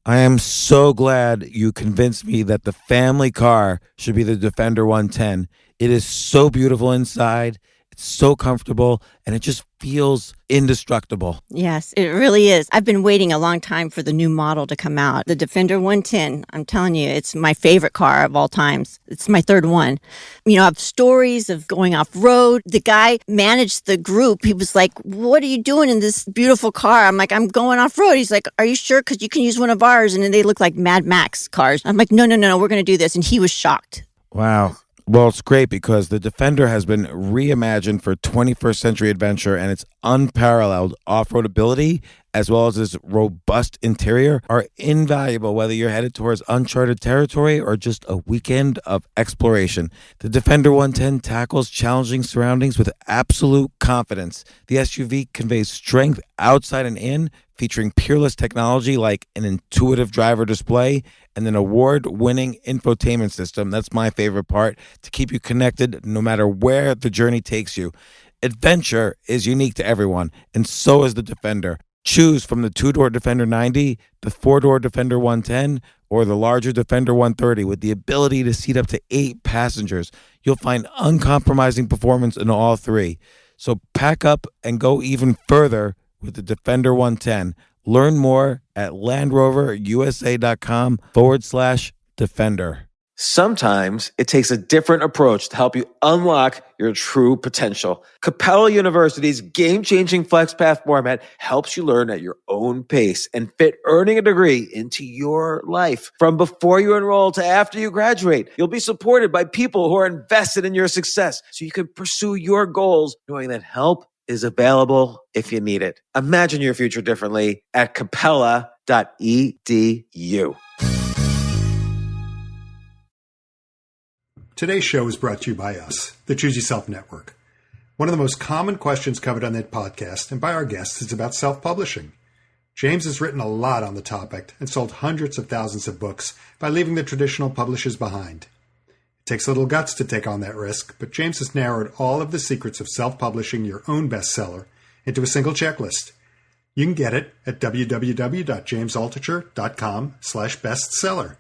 I am so glad you convinced me that the family car should be the Defender 110. It is so beautiful inside. It's so comfortable, and it just feels indestructible. Yes, it really is. I've been waiting a long time for the new model to come out. The Defender 110, I'm telling you, it's my favorite car of all times. It's my third one. You know, I have stories of going off-road. The guy managed the group. He was like, what are you doing in this beautiful car? I'm like, I'm going off-road. He's like, are you sure? Because you can use one of ours. And then they look like Mad Max cars. I'm like, no, we're going to do this. And he was shocked. Wow. Well, it's great because the Defender has been reimagined for 21st century adventure, and its unparalleled off-road ability, as well as its robust interior, are invaluable whether you're headed towards uncharted territory or just a weekend of exploration. The Defender 110 tackles challenging surroundings with absolute confidence. The SUV conveys strength outside and in, featuring peerless technology like an intuitive driver display and an award-winning infotainment system. That's my favorite part, to keep you connected no matter where the journey takes you. Adventure is unique to everyone, and so is the Defender. Choose from the two-door Defender 90, the four-door Defender 110, or the larger Defender 130 with the ability to seat up to 8 passengers. You'll find uncompromising performance in all three. So pack up and go even further with the Defender 110. Learn more at LandRoverUSA.com/Defender. Sometimes it takes a different approach to help you unlock your true potential. Capella University's game-changing FlexPath format helps you learn at your own pace and fit earning a degree into your life. From before you enroll to after you graduate, you'll be supported by people who are invested in your success so you can pursue your goals knowing that help is available if you need it. Imagine your future differently at capella.edu. Today's show is brought to you by us, the Choose Yourself Network. One of the most common questions covered on that podcast and by our guests is about self-publishing. James has written a lot on the topic and sold hundreds of thousands of books by leaving the traditional publishers behind. It takes a little guts to take on that risk, but James has narrowed all of the secrets of self-publishing your own bestseller into a single checklist. You can get it at www.jamesaltucher.com/bestseller.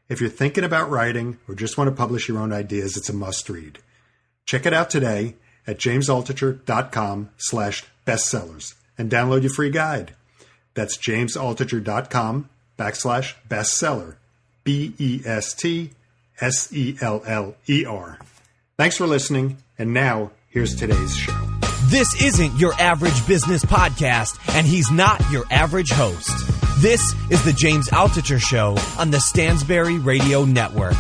If you're thinking about writing or just want to publish your own ideas, it's a must-read. Check it out today at jamesaltucher.com/bestsellers and download your free guide. That's jamesaltucher.com/bestseller. BESTSELLER. Thanks for listening, and now here's today's show. This isn't your average business podcast, and he's not your average host. This is the James Altucher Show on the Stansberry Radio Network.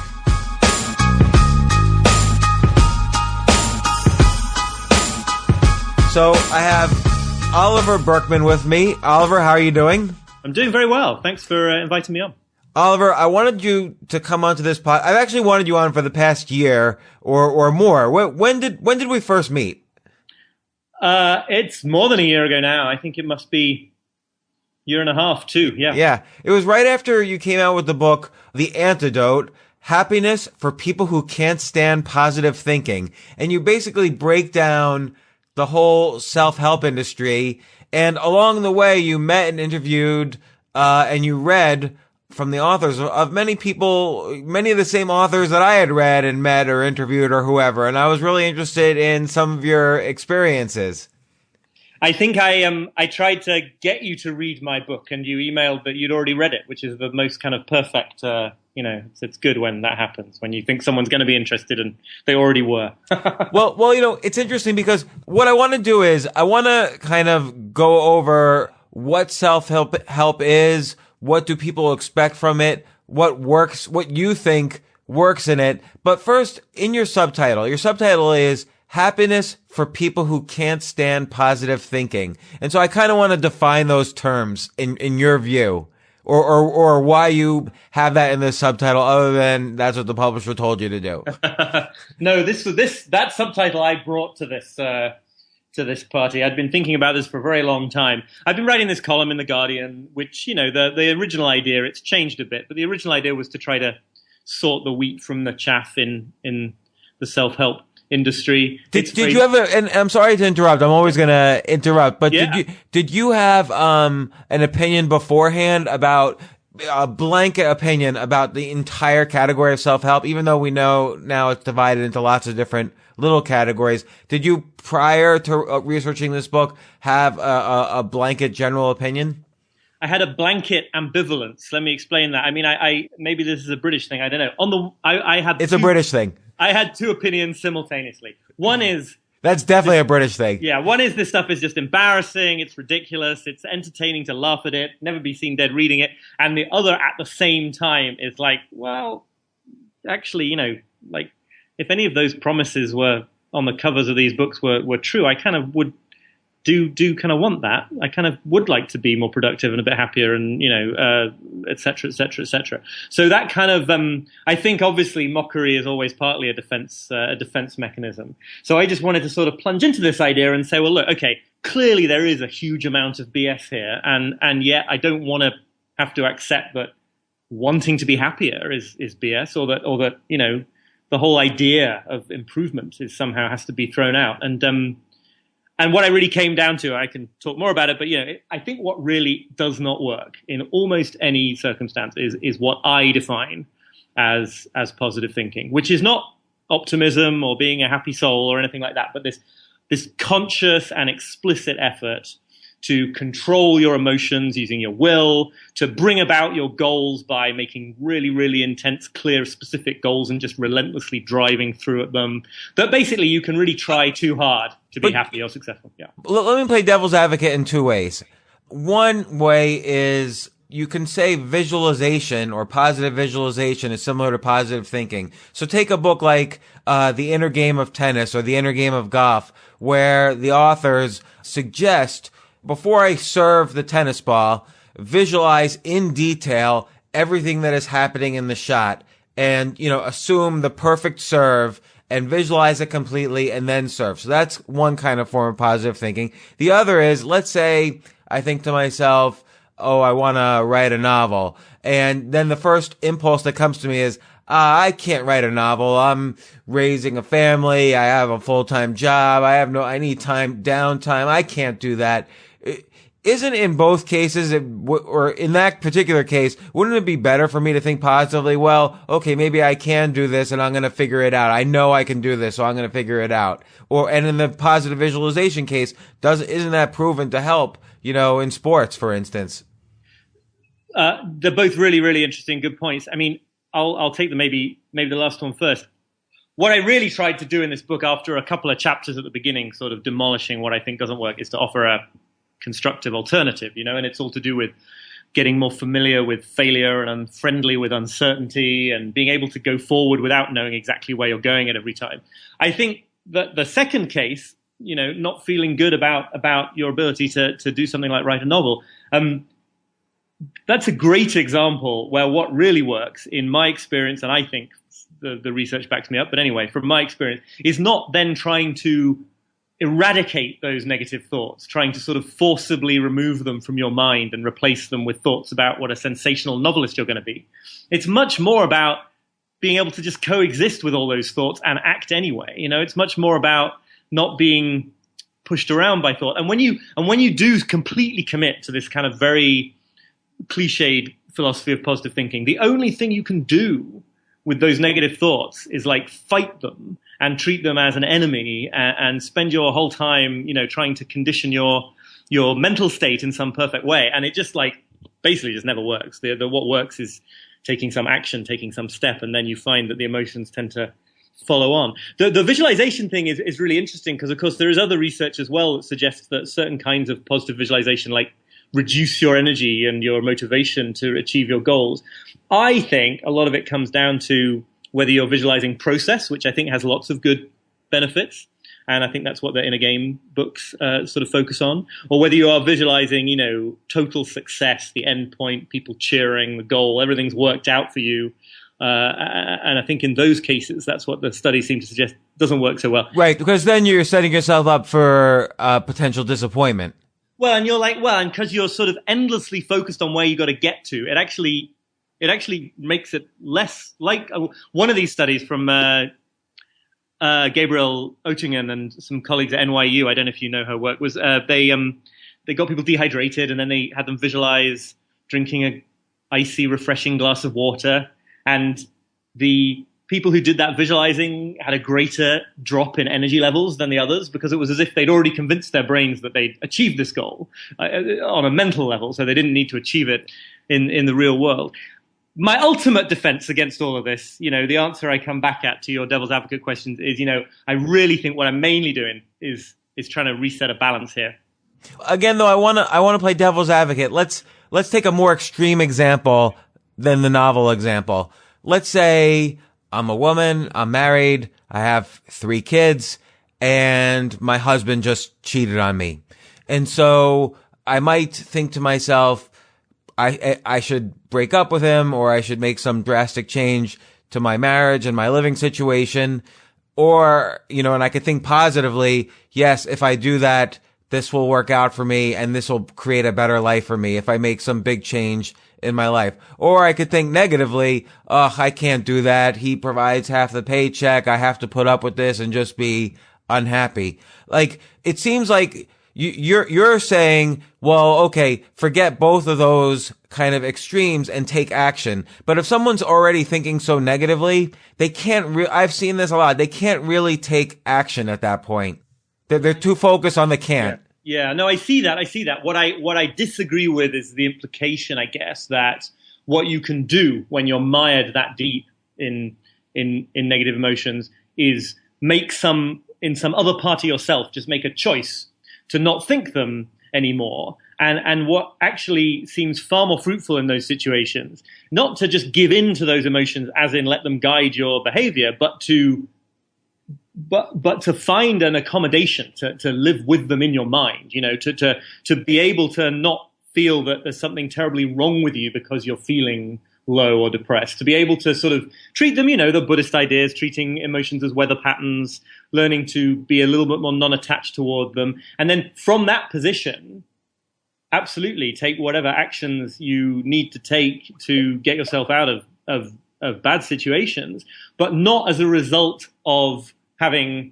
So I have Oliver Burkeman with me. Oliver, how are you doing? I'm doing very well. Thanks for inviting me on. Oliver, I wanted you to come onto this pod. I've actually wanted you on for the past year or more. When did we first meet? It's more than a year ago now. I think it must be year and a half too. Yeah. It was right after you came out with the book, The Antidote, Happiness for People Who Can't Stand Positive Thinking. And you basically break down the whole self-help industry. And along the way, you met and interviewed, and you read from the authors of many people, many of the same authors that I had read and met or interviewed or whoever. And I was really interested in some of your experiences. I think I tried to get you to read my book, and you emailed that you'd already read it, which is the most kind of perfect, it's good when that happens, when you think someone's going to be interested and they already were. Well, it's interesting because what I want to do is I want to kind of go over what self-help is, what do people expect from it, what works, what you think works in it. But first, in your subtitle is Happiness for People Who Can't Stand Positive Thinking. And so I kind of want to define those terms in your view, or why you have that in the subtitle other than that's what the publisher told you to do. No, that subtitle I brought to this party. I'd been thinking about this for a very long time. I've been writing this column in The Guardian, which, the original idea, it's changed a bit, but the original idea was to try to sort the wheat from the chaff in the self-help industry. Did you have and I'm sorry to interrupt, I'm always going to interrupt, but did you have an opinion beforehand about a blanket opinion about the entire category of self-help, even though we know now it's divided into lots of different little categories. Did you, prior to researching this book, have a blanket general opinion? I had a blanket ambivalence. Let me explain that. I mean, I maybe this is a British thing. I don't know. I had It's a British thing. I had two opinions simultaneously. One is that's definitely a British thing. Yeah, one is this stuff is just embarrassing. It's ridiculous. It's entertaining to laugh at it. Never be seen dead reading it. And the other, at the same time, is like, well, actually, like if any of those promises were on the covers of these books were true, I kind of would do kind of want that. I kind of would like to be more productive and a bit happier, and et cetera, et cetera, et cetera. So that kind of I think obviously mockery is always partly a defense mechanism. So I just wanted to sort of plunge into this idea and say, well, look, okay, clearly there is a huge amount of BS here, and yet I don't want to have to accept that wanting to be happier is BS, or that the whole idea of improvement is somehow has to be thrown out. And what I really came down to, I can talk more about it, but I think what really does not work in almost any circumstance is what I define as positive thinking, which is not optimism or being a happy soul or anything like that, but this conscious and explicit effort to control your emotions using your will, to bring about your goals by making really, really intense, clear, specific goals and just relentlessly driving through at them. That basically you can really try too hard to be happy or successful. Yeah. Let me play devil's advocate in two ways. One way is you can say visualization or positive visualization is similar to positive thinking. So take a book like The Inner Game of Tennis or The Inner Game of Golf, where the authors suggest, before I serve the tennis ball, visualize in detail everything that is happening in the shot and, assume the perfect serve and visualize it completely and then serve. So that's one kind of form of positive thinking. The other is, let's say I think to myself, oh, I want to write a novel. And then the first impulse that comes to me is, I can't write a novel. I'm raising a family. I have a full-time job. I need downtime. I can't do that. Isn't in both cases, or in that particular case, wouldn't it be better for me to think positively? Well, okay, maybe I can do this and I'm going to figure it out. I know I can do this, so I'm going to figure it out. And in the positive visualization case, isn't that proven to help, in sports, for instance? They're both really, really interesting, good points. I mean, I'll take maybe the last one first. What I really tried to do in this book, after a couple of chapters at the beginning, sort of demolishing what I think doesn't work, is to offer a constructive alternative, and it's all to do with getting more familiar with failure and unfriendly with uncertainty and being able to go forward without knowing exactly where you're going at every time. I think that the second case, not feeling good about your ability to do something like write a novel, that's a great example where what really works, in my experience, and I think the research backs me up, but anyway, from my experience, is not then trying to eradicate those negative thoughts, trying to sort of forcibly remove them from your mind and replace them with thoughts about what a sensational novelist you're going to be. It's much more about being able to just coexist with all those thoughts and act anyway. It's much more about not being pushed around by thought. And when you do completely commit to this kind of very cliched philosophy of positive thinking, the only thing you can do with those negative thoughts is like fight them and treat them as an enemy, and spend your whole time, trying to condition your mental state in some perfect way. And it just basically just never works. What works is taking some action, taking some step, and then you find that the emotions tend to follow on. The visualization thing is really interesting because, of course, there is other research as well that suggests that certain kinds of positive visualization, like reduce your energy and your motivation to achieve your goals. I think a lot of it comes down to whether you're visualizing process, which I think has lots of good benefits, and I think that's what the Inner Game books sort of focus on, or whether you are visualizing, total success, the end point, people cheering, the goal, everything's worked out for you. And I think in those cases, that's what the studies seem to suggest doesn't work so well. Right, because then you're setting yourself up for potential disappointment. Well, and you're and because you're sort of endlessly focused on where you got to get to, it actually makes it less like one of these studies from Gabriel Oettingen and some colleagues at NYU. I don't know if you know her work. Was they got people dehydrated and then they had them visualize drinking icy, refreshing glass of water. And the people who did that visualizing had a greater drop in energy levels than the others, because it was as if they'd already convinced their brains that they'd achieved this goal on a mental level, so they didn't need to achieve it in the real world. My ultimate defense against all of this, the answer I come back at to your devil's advocate questions is, I really think what I'm mainly doing is trying to reset a balance here. Again, though, I want to play devil's advocate. Let's take a more extreme example than the novel example. Let's say I'm a woman, I'm married, I have 3 kids, and my husband just cheated on me. And so I might think to myself, I should break up with him, or I should make some drastic change to my marriage and my living situation. Or, and I could think positively, yes, if I do that, this will work out for me and this will create a better life for me if I make some big change in my life. Or I could think negatively, I can't do that. He provides half the paycheck. I have to put up with this and just be unhappy. Like, it seems like you're saying, well, okay, forget both of those kind of extremes and take action. But if someone's already thinking so negatively, they can't I've seen this a lot. They can't really take action at that point. They're too focused on the can't. Yeah, no, I see that. What I disagree with is the implication, I guess, that what you can do when you're mired that deep in negative emotions is make in some other part of yourself, just make a choice to not think them anymore. And what actually seems far more fruitful in those situations, not to just give in to those emotions as in let them guide your behavior, but to find an accommodation, to live with them in your mind, to be able to not feel that there's something terribly wrong with you because you're feeling low or depressed, to be able to sort of treat them, the Buddhist ideas, treating emotions as weather patterns, learning to be a little bit more non-attached toward them. And then from that position, absolutely take whatever actions you need to take to get yourself out of bad situations, but not as a result of having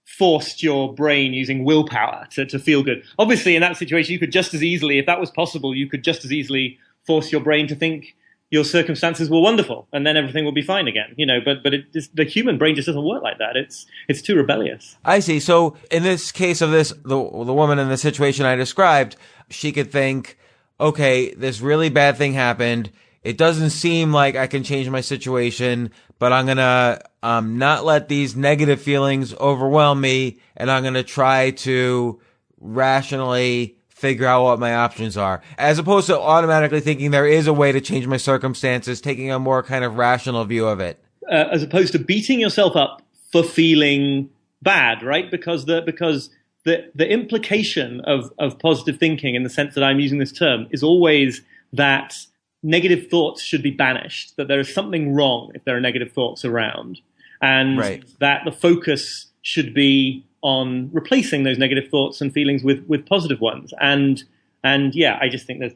forced your brain using willpower to feel good. Obviously, in that situation, you could just as easily, if that was possible, you could just as easily force your brain to think your circumstances were wonderful, and then everything will be fine again. But the human brain just doesn't work like that. It's too rebellious. I see. So in this case of the woman in the situation I described, she could think, okay, this really bad thing happened. It doesn't seem like I can change my situation, but I'm going to not let these negative feelings overwhelm me, and I'm going to try to rationally figure out what my options are, as opposed to automatically thinking there is a way to change my circumstances, taking a more kind of rational view of it. As opposed to beating yourself up for feeling bad, right? Because the implication of positive thinking, in the sense that I'm using this term, is always that negative thoughts should be banished, that there is something wrong if there are negative thoughts around, and that the focus should be on replacing those negative thoughts and feelings with positive ones. And yeah, I just think there's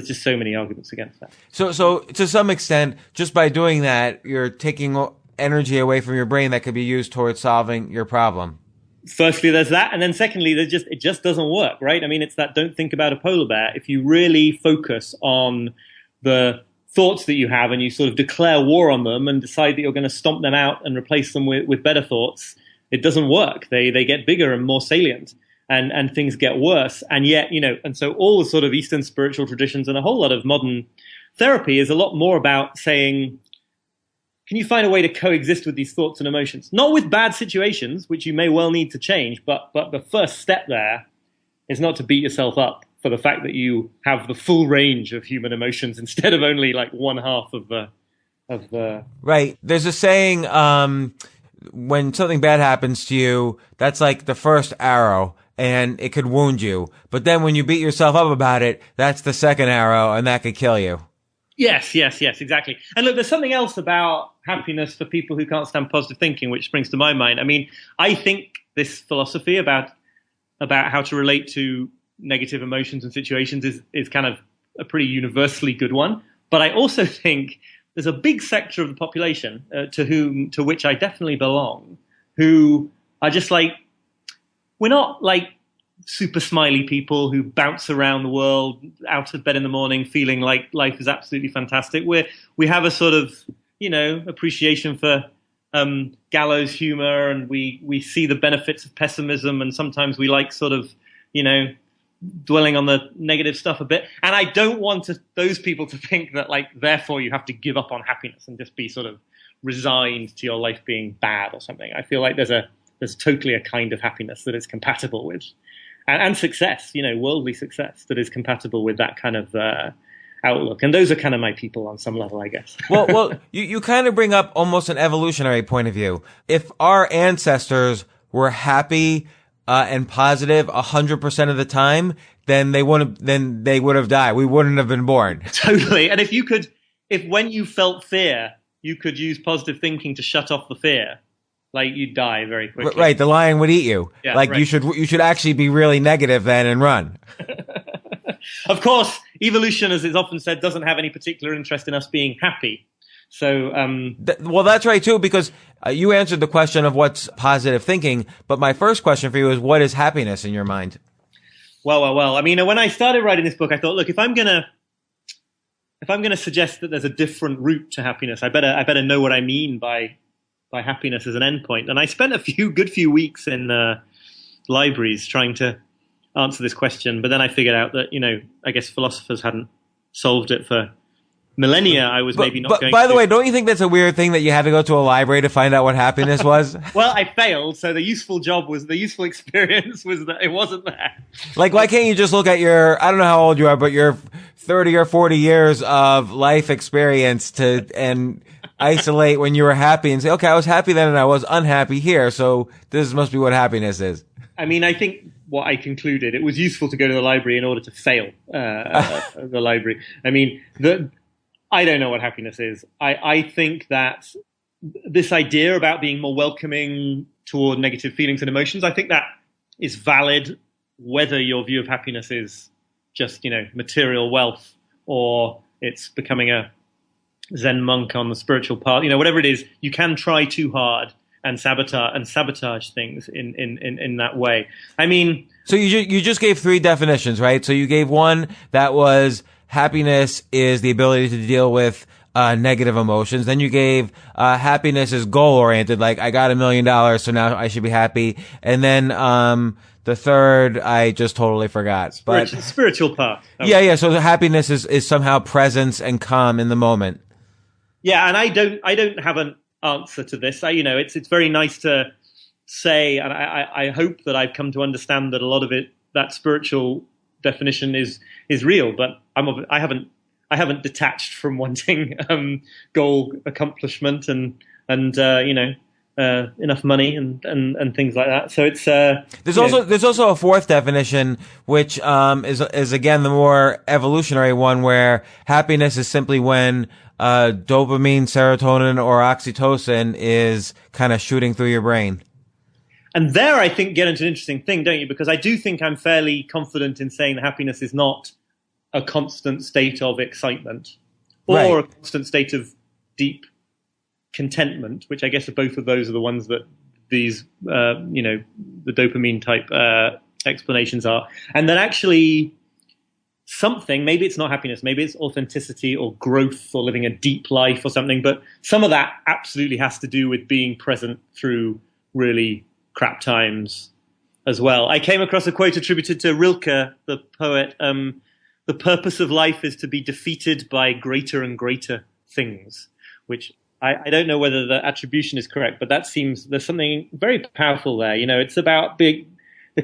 just so many arguments against that. So to some extent, just by doing that, you're taking energy away from your brain that could be used towards solving your problem. Firstly, there's that, and then secondly, it just doesn't work, right? I mean, it's that don't think about a polar bear. If you really focus on the thoughts that you have and you sort of declare war on them and decide that you're going to stomp them out and replace them with better thoughts, it doesn't work. They get bigger and more salient, and things get worse. And yet, and so all the sort of Eastern spiritual traditions and a whole lot of modern therapy is a lot more about saying, can you find a way to coexist with these thoughts and emotions? Not with bad situations, which you may well need to change, but the first step there is not to beat yourself up for the fact that you have the full range of human emotions instead of only like one half of the. Right. There's a saying, when something bad happens to you, that's like the first arrow and it could wound you. But then when you beat yourself up about it, that's the second arrow and that could kill you. Yes, exactly. And look, there's something else about happiness for people who can't stand positive thinking, which springs to my mind. I mean, I think this philosophy about how to relate to negative emotions and situations is kind of a pretty universally good one. But I also think there's a big sector of the population to which I definitely belong, who are just like, we're not like super smiley people who bounce around the world out of bed in the morning feeling like life is absolutely fantastic. We have a sort of, appreciation for gallows humor, and we see the benefits of pessimism, and sometimes we like sort of, dwelling on the negative stuff a bit. And I don't want those people to think that, like, therefore you have to give up on happiness and just be sort of resigned to your life being bad or something. I feel like there's totally a kind of happiness that is compatible with, and success, worldly success that is compatible with that kind of outlook. And those are kind of my people on some level, I guess. Well, you kind of bring up almost an evolutionary point of view. If our ancestors were happy and positive 100% of the time, then they would have died. We wouldn't have been born. Totally. And if when you felt fear, you could use positive thinking to shut off the fear, like, you'd die very quickly. Right. The lion would eat you. Yeah, like, right. you should actually be really negative then and run. Of course, evolution, as is often said, doesn't have any particular interest in us being happy. So, well, that's right too, because you answered the question of what's positive thinking. But my first question for you is, what is happiness in your mind? Well. I mean, when I started writing this book, I thought, look, if I'm gonna suggest that there's a different route to happiness, I better know what I mean by happiness as an endpoint. And I spent a good few weeks in libraries trying to answer this question. But then I figured out that, I guess philosophers hadn't solved it for millennia. I was maybe not going to. By the way, don't you think that's a weird thing that you had to go to a library to find out what happiness was? Well, I failed. So the useful experience was that it wasn't there. Like, why can't you just look at I don't know how old you are, but your 30 or 40 years of life experience and isolate when you were happy and say, okay, I was happy then and I was unhappy here. So this must be what happiness is. I mean, I think what I concluded, it was useful to go to the library in order to fail the library. I mean, I don't know what happiness is. I think that this idea about being more welcoming toward negative feelings and emotions, I think that is valid whether your view of happiness is just, material wealth, or it's becoming a Zen monk on the spiritual path. Whatever it is, you can try too hard and sabotage things in that way. I mean, so you just gave 3 definitions, right? So you gave one that was happiness is the ability to deal with negative emotions. Then you gave happiness is goal oriented, like, I got $1 million, so now I should be happy. And then the third I just totally forgot. But spiritual path. Yeah. So the happiness is somehow presence and calm in the moment. Yeah, and I don't have an answer to this. It's very nice to say, and I hope that I've come to understand that a lot of it, that spiritual definition is real, but I haven't detached from wanting goal accomplishment and enough money and things like that. So it's there's also a fourth definition, which is again the more evolutionary one, where happiness is simply when dopamine, serotonin, or oxytocin is kind of shooting through your brain. And there, I think, get into an interesting thing, don't you? Because I do think I'm fairly confident in saying that happiness is not a constant state of excitement or Right. a constant state of deep contentment, which I guess both of those are the ones that these, the dopamine type explanations are. And that actually something, maybe it's not happiness, maybe it's authenticity or growth or living a deep life or something, but some of that absolutely has to do with being present through really crap times as well. I came across a quote attributed to Rilke, the poet, the purpose of life is to be defeated by greater and greater things, which I don't know whether the attribution is correct, but there's something very powerful there. It's about the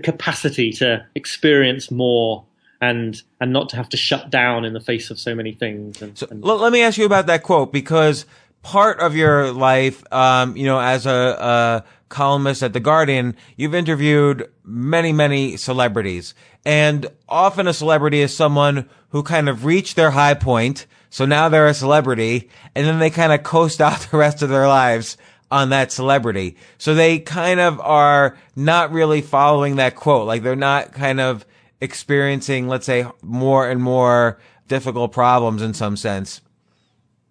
capacity to experience more and not to have to shut down in the face of so many things. Let me ask you about that quote, because part of your life, as a columnist at The Guardian, you've interviewed many, many celebrities. And often a celebrity is someone who kind of reached their high point, so now they're a celebrity, and then they kind of coast out the rest of their lives on that celebrity. So they kind of are not really following that quote. Like, they're not kind of experiencing, let's say, more and more difficult problems in some sense.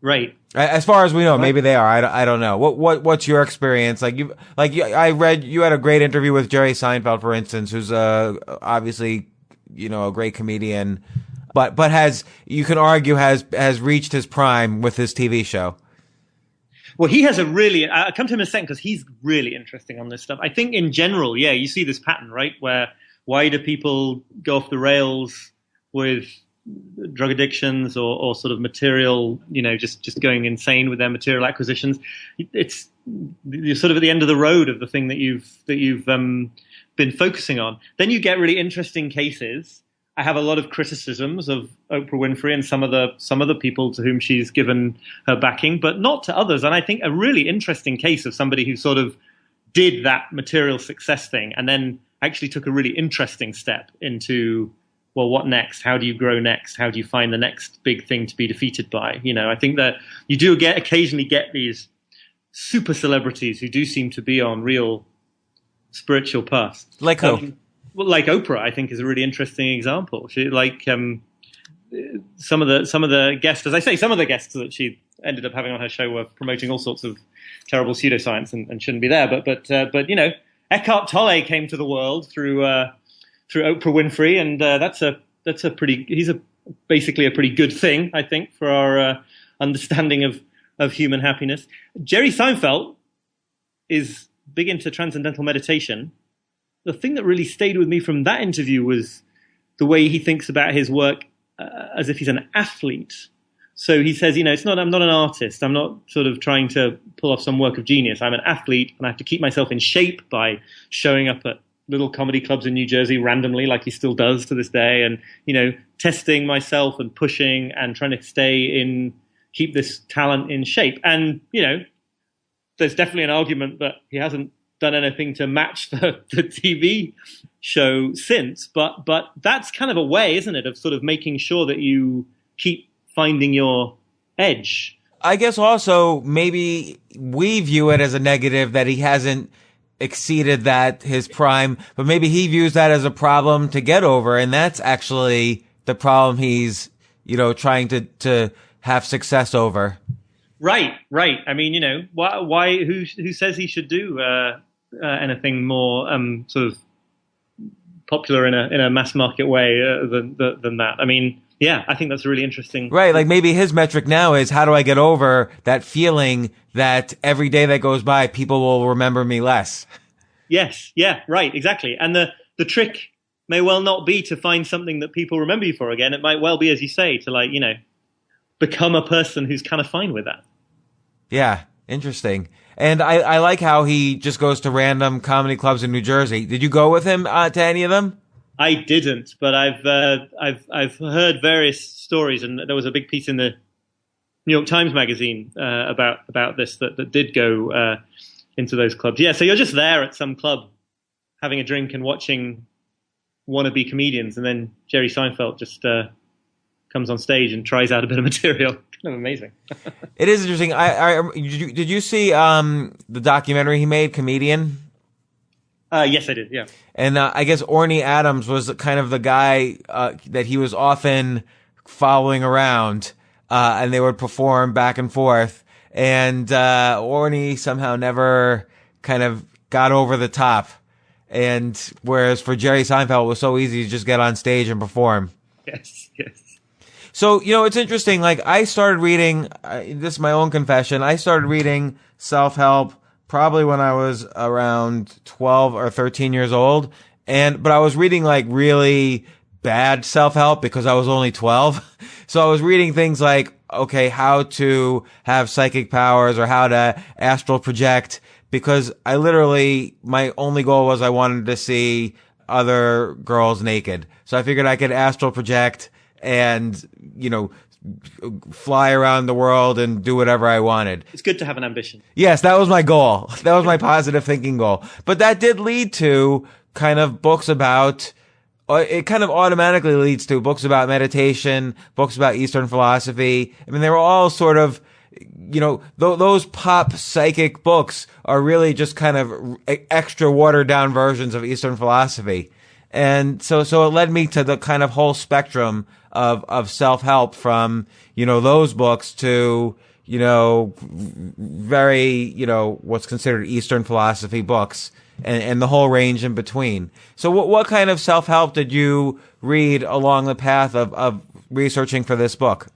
Right. As far as we know, maybe they are. I don't know. What's your experience? I read you had a great interview with Jerry Seinfeld, for instance, who's obviously, a great comedian, but you can argue has reached his prime with his TV show. Well, he has I'll come to him in a second because he's really interesting on this stuff. I think in general, you see this pattern, right? Where why do people go off the rails with drug addictions or sort of material, just going insane with their material acquisitions? You're sort of at the end of the road of the thing that you've been focusing on. Then you get really interesting cases. I have a lot of criticisms of Oprah Winfrey and some of the people to whom she's given her backing, but not to others. And I think a really interesting case of somebody who sort of did that material success thing and then actually took a really interesting step into, well, what next? How do you grow next? How do you find the next big thing to be defeated by? I think that you do occasionally get these super celebrities who do seem to be on real spiritual paths. Like who? Like Oprah, I think, is a really interesting example. She, some of the guests, as I say, some of the guests that she ended up having on her show were promoting all sorts of terrible pseudoscience and shouldn't be there. But Eckhart Tolle came to the world through Oprah Winfrey, and he's basically a pretty good thing, I think, for our understanding of human happiness. Jerry Seinfeld is big into transcendental meditation. The thing that really stayed with me from that interview was the way he thinks about his work as if he's an athlete. So he says, I'm not an artist. I'm not sort of trying to pull off some work of genius. I'm an athlete, and I have to keep myself in shape by showing up at little comedy clubs in New Jersey randomly, like he still does to this day, and, testing myself and pushing and trying to keep this talent in shape. And, there's definitely an argument that he hasn't done anything to match the TV show since, but that's kind of a way, isn't it, of sort of making sure that you keep finding your edge. I guess also maybe we view it as a negative that he hasn't exceeded his prime, but maybe he views that as a problem to get over, and that's actually the problem he's, trying to have success over. Right. I mean, why? Who says he should do anything more sort of popular in a mass market way than that? I mean, yeah, I think that's really interesting. Right, like maybe his metric now is how do I get over that feeling that every day that goes by, people will remember me less. Yes, yeah, right, exactly. And the trick may well not be to find something that people remember you for again. It might well be, as you say, to become a person who's kind of fine with that. Yeah, interesting. And I like how he just goes to random comedy clubs in New Jersey. Did you go with him to any of them? I didn't, but I've heard various stories, and there was a big piece in the New York Times magazine about this that did go into those clubs. Yeah, so you're just there at some club having a drink and watching wannabe comedians, and then Jerry Seinfeld just comes on stage and tries out a bit of material. Kind of amazing. It is interesting. Did you see the documentary he made, Comedian? Yes, I did. Yeah. And I guess Orny Adams was kind of the guy that he was often following around, and they would perform back and forth. And Orny somehow never kind of got over the top. And whereas for Jerry Seinfeld, it was so easy to just get on stage and perform. Yes. So, it's interesting. Like, I started reading, this is my own confession, I started reading self-help probably when I was around 12 or 13 years old. But I was reading like really bad self-help because I was only 12. So I was reading things like, okay, how to have psychic powers or how to astral project, because my only goal was I wanted to see other girls naked. So I figured I could astral project and, fly around the world and do whatever I wanted. It's good to have an ambition. Yes, that was my goal. That was my positive thinking goal. But that did lead to kind of books about, it kind of automatically leads to books about meditation, books about Eastern philosophy. I mean, they were all sort of, those pop psychic books are really just kind of extra watered down versions of Eastern philosophy. And so it led me to the kind of whole spectrum of self-help from, those books to, very, what's considered Eastern philosophy books and the whole range in between. So what kind of self-help did you read along the path of researching for this book?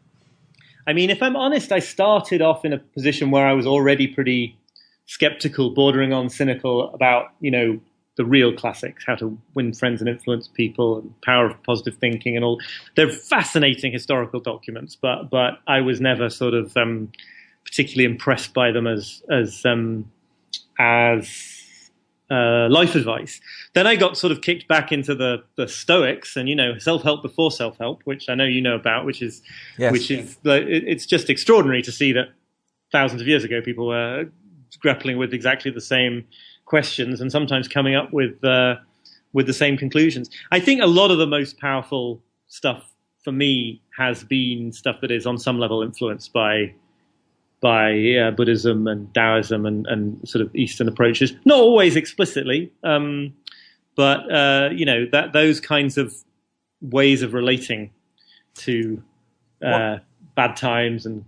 I mean, if I'm honest, I started off in a position where I was already pretty skeptical, bordering on cynical about, the real classics, How to Win Friends and Influence People, and Power of Positive Thinking, and all. They're fascinating historical documents, but I was never sort of particularly impressed by them as life advice. Then I got sort of kicked back into the Stoics and, self-help before self-help, which I know you know about, it's just extraordinary to see that thousands of years ago people were grappling with exactly the same questions and sometimes coming up with the same conclusions. I think a lot of the most powerful stuff for me has been stuff that is on some level influenced by Buddhism and Taoism and sort of Eastern approaches, not always explicitly, but those kinds of ways of relating to bad times and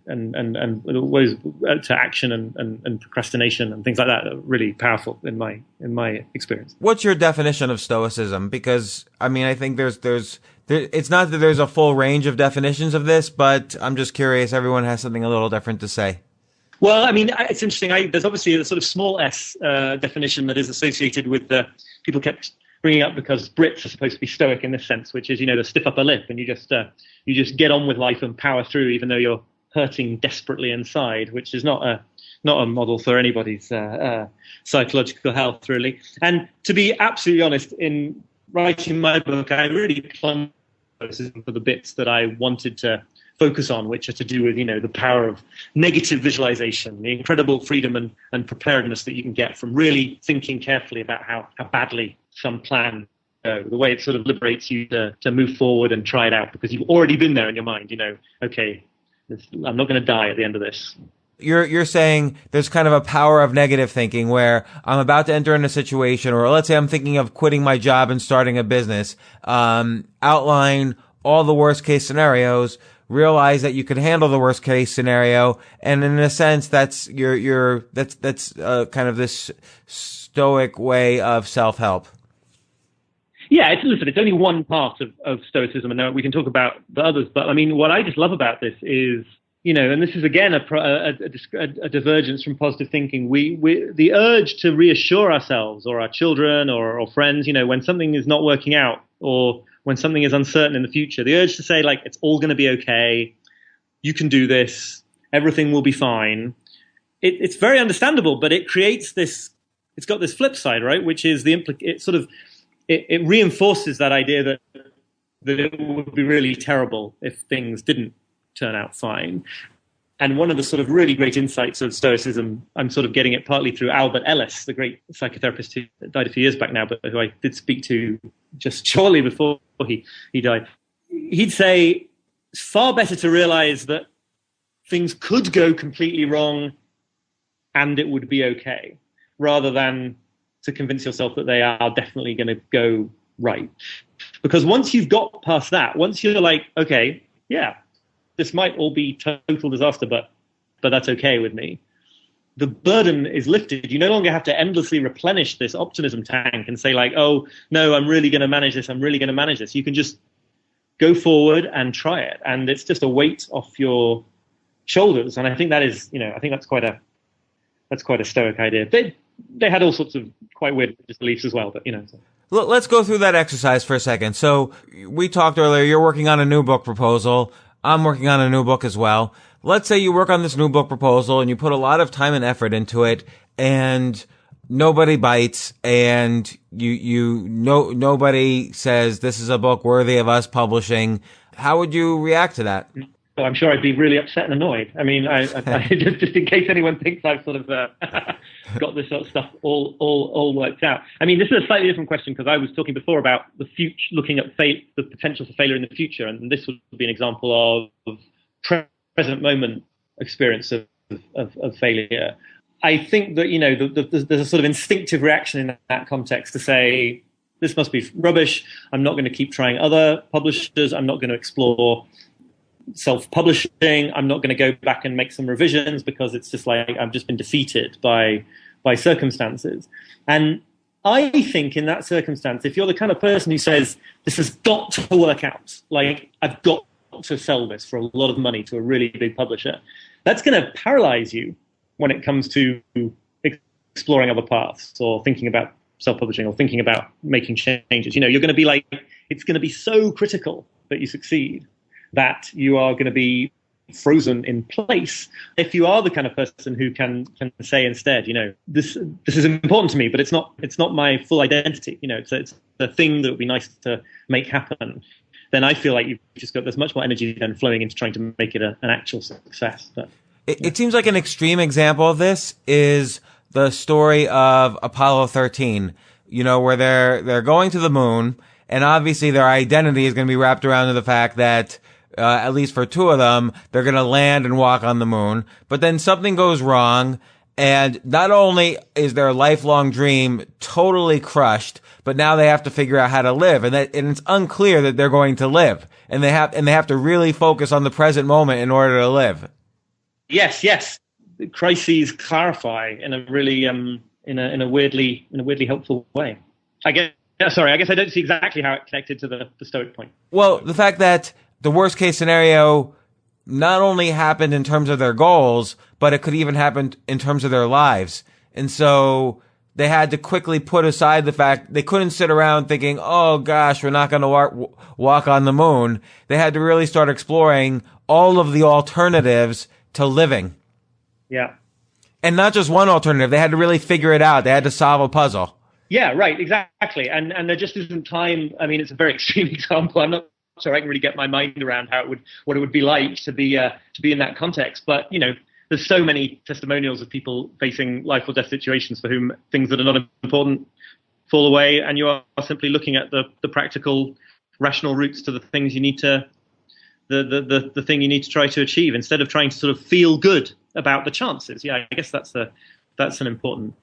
ways to action and procrastination and things like that are really powerful in my experience. What's your definition of Stoicism? Because I mean, I think there's it's not that there's a full range of definitions of this, but I'm just curious. Everyone has something a little different to say. Well, I mean, it's interesting. There's obviously a sort of small s definition that is associated with people kept bringing up because Brits are supposed to be stoic in this sense, which is, to stiff upper lip and you just get on with life and power through, even though you're hurting desperately inside, which is not a model for anybody's psychological health, really. And to be absolutely honest, in writing my book, I really plunged for the bits that I wanted to focus on, which are to do with, the power of negative visualization, the incredible freedom and preparedness that you can get from really thinking carefully about how badly some plan go, the way it sort of liberates you to move forward and try it out because you've already been there in your mind, okay, I'm not going to die at the end of this. You're saying there's kind of a power of negative thinking where I'm about to enter in a situation, or let's say I'm thinking of quitting my job and starting a business, outline all the worst case scenarios, realize that you can handle the worst case scenario, and in a sense, that's that's kind of this stoic way of self-help. Yeah, it's only one part of Stoicism, and we can talk about the others. But I mean, what I just love about this is, and this is again a divergence from positive thinking. We the urge to reassure ourselves or our children or friends, when something is not working out or when something is uncertain in the future, the urge to say, like, it's all going to be okay, you can do this, everything will be fine. It's very understandable, but it creates this. It's got this flip side, right? Which is it reinforces that idea that it would be really terrible if things didn't turn out fine. And one of the sort of really great insights of Stoicism, I'm sort of getting it partly through Albert Ellis, the great psychotherapist who died a few years back now, but who I did speak to just shortly before he died. He'd say it's far better to realize that things could go completely wrong and it would be okay, rather than to convince yourself that they are definitely going to go right. Because once you've got past that, once you're like, okay, yeah, this might all be total disaster, but that's okay with me, the burden is lifted. You no longer have to endlessly replenish this optimism tank and say, like, oh, no, I'm really going to manage this. I'm really going to manage this. You can just go forward and try it. And it's just a weight off your shoulders. And I think that is, I think that's quite a stoic idea. They had all sorts of quite weird beliefs as well, but, So. Let's go through that exercise for a second. So we talked earlier, you're working on a new book proposal. I'm working on a new book as well. Let's say you work on this new book proposal and you put a lot of time and effort into it and nobody bites and nobody says this is a book worthy of us publishing. How would you react to that? Well, I'm sure I'd be really upset and annoyed. I mean, I just in case anyone thinks I've sort of got this sort of stuff all worked out. I mean, this is a slightly different question because I was talking before about the future, looking at the potential for failure in the future, and this would be an example of present moment experience of failure. I think that there's a sort of instinctive reaction in that context to say this must be rubbish. I'm not going to keep trying other publishers. I'm not going to explore self-publishing. I'm not going to go back and make some revisions because it's just like I've just been defeated by circumstances. And I think in that circumstance, if you're the kind of person who says, this has got to work out, like I've got to sell this for a lot of money to a really big publisher, that's going to paralyze you when it comes to exploring other paths or thinking about self-publishing or thinking about making changes. You're going to be like, it's going to be so critical that you succeed that you are going to be frozen in place. If you are the kind of person who can say instead, this is important to me, but it's not my full identity. It's a thing that would be nice to make happen. Then I feel like there's much more energy than flowing into trying to make it an actual success. But, it seems like an extreme example of this is the story of Apollo 13, where they're going to the moon, and obviously their identity is going to be wrapped around to the fact that at least for two of them, they're going to land and walk on the moon. But then something goes wrong, and not only is their lifelong dream totally crushed, but now they have to figure out how to live, and it's unclear that they're going to live, and they have to really focus on the present moment in order to live. Yes. The crises clarify in a really in a weirdly helpful way. I guess I don't see exactly how it connected to the Stoic point. Well, the fact that the worst case scenario not only happened in terms of their goals, but it could even happen in terms of their lives. And so they had to quickly put aside the fact they couldn't sit around thinking, oh gosh, we're not going to walk on the moon. They had to really start exploring all of the alternatives to living. Yeah. And not just one alternative. They had to really figure it out. They had to solve a puzzle. Yeah, right, exactly. And there just isn't time. I mean, it's a very extreme example. I'm not sure I can really get my mind around what it would be like to be in that context. But there's so many testimonials of people facing life or death situations for whom things that are not important fall away, and you are simply looking at the practical, rational routes to the things you need to the thing you need to try to achieve, instead of trying to sort of feel good about the chances. Yeah, I guess that's an important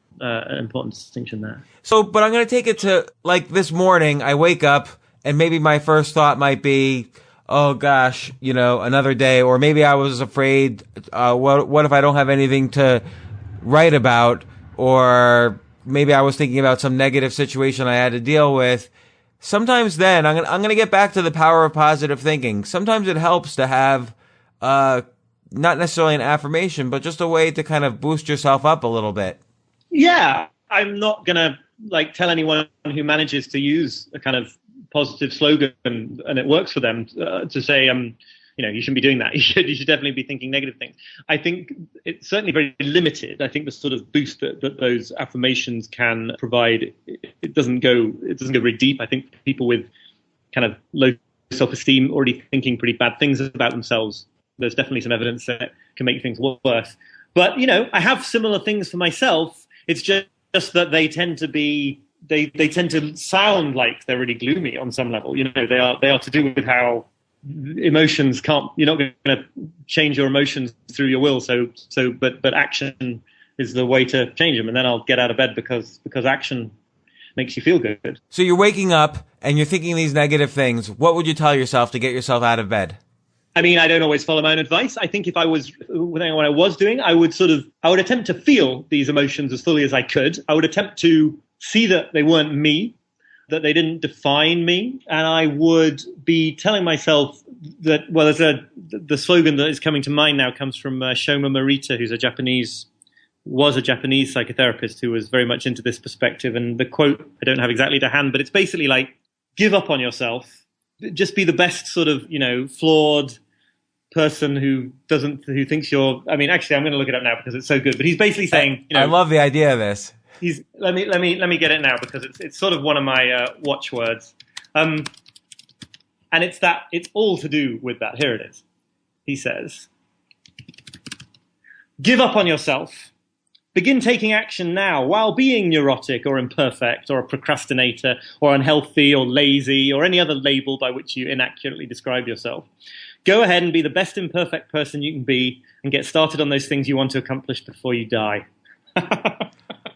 distinction there. So, but I'm going to take it to, like, this morning, I wake up and maybe my first thought might be, oh gosh, another day. Or maybe I was afraid, what if I don't have anything to write about? Or maybe I was thinking about some negative situation I had to deal with. Sometimes then I'm going to get back to the power of positive thinking. Sometimes it helps to have, not necessarily an affirmation, but just a way to kind of boost yourself up a little bit. Yeah, I'm not going to tell anyone who manages to use a kind of positive slogan and it works for them to say, you shouldn't be doing that. You should definitely be thinking negative things. I think it's certainly very limited. I think the sort of boost that those affirmations can provide, it doesn't go very deep. I think people with kind of low self-esteem already thinking pretty bad things about themselves, there's definitely some evidence that can make things worse. But, I have similar things for myself. It's just that they tend to be, they tend to sound like they're really gloomy on some level. They are to do with how emotions you're not going to change your emotions through your will. But action is the way to change them. And then I'll get out of bed because action makes you feel good. So you're waking up and you're thinking these negative things. What would you tell yourself to get yourself out of bed? I mean, I don't always follow my own advice. I think if I was, what I was doing, I would attempt to feel these emotions as fully as I could. I would attempt to see that they weren't me, that they didn't define me. And I would be telling myself that, the slogan that is coming to mind now comes from Shoma Morita, who's was a Japanese psychotherapist who was very much into this perspective. And the quote, I don't have exactly to hand, but it's basically like, give up on yourself. Just be the best sort of, flawed person who thinks you're, I mean, actually, I'm going to look it up now because it's so good, but he's basically saying, I love the idea of this. Let me get it now because it's sort of one of my watchwords. And it's all to do with that. Here it is. He says, give up on yourself. Begin taking action now while being neurotic or imperfect or a procrastinator or unhealthy or lazy or any other label by which you inaccurately describe yourself. Go ahead and be the best imperfect person you can be and get started on those things you want to accomplish before you die.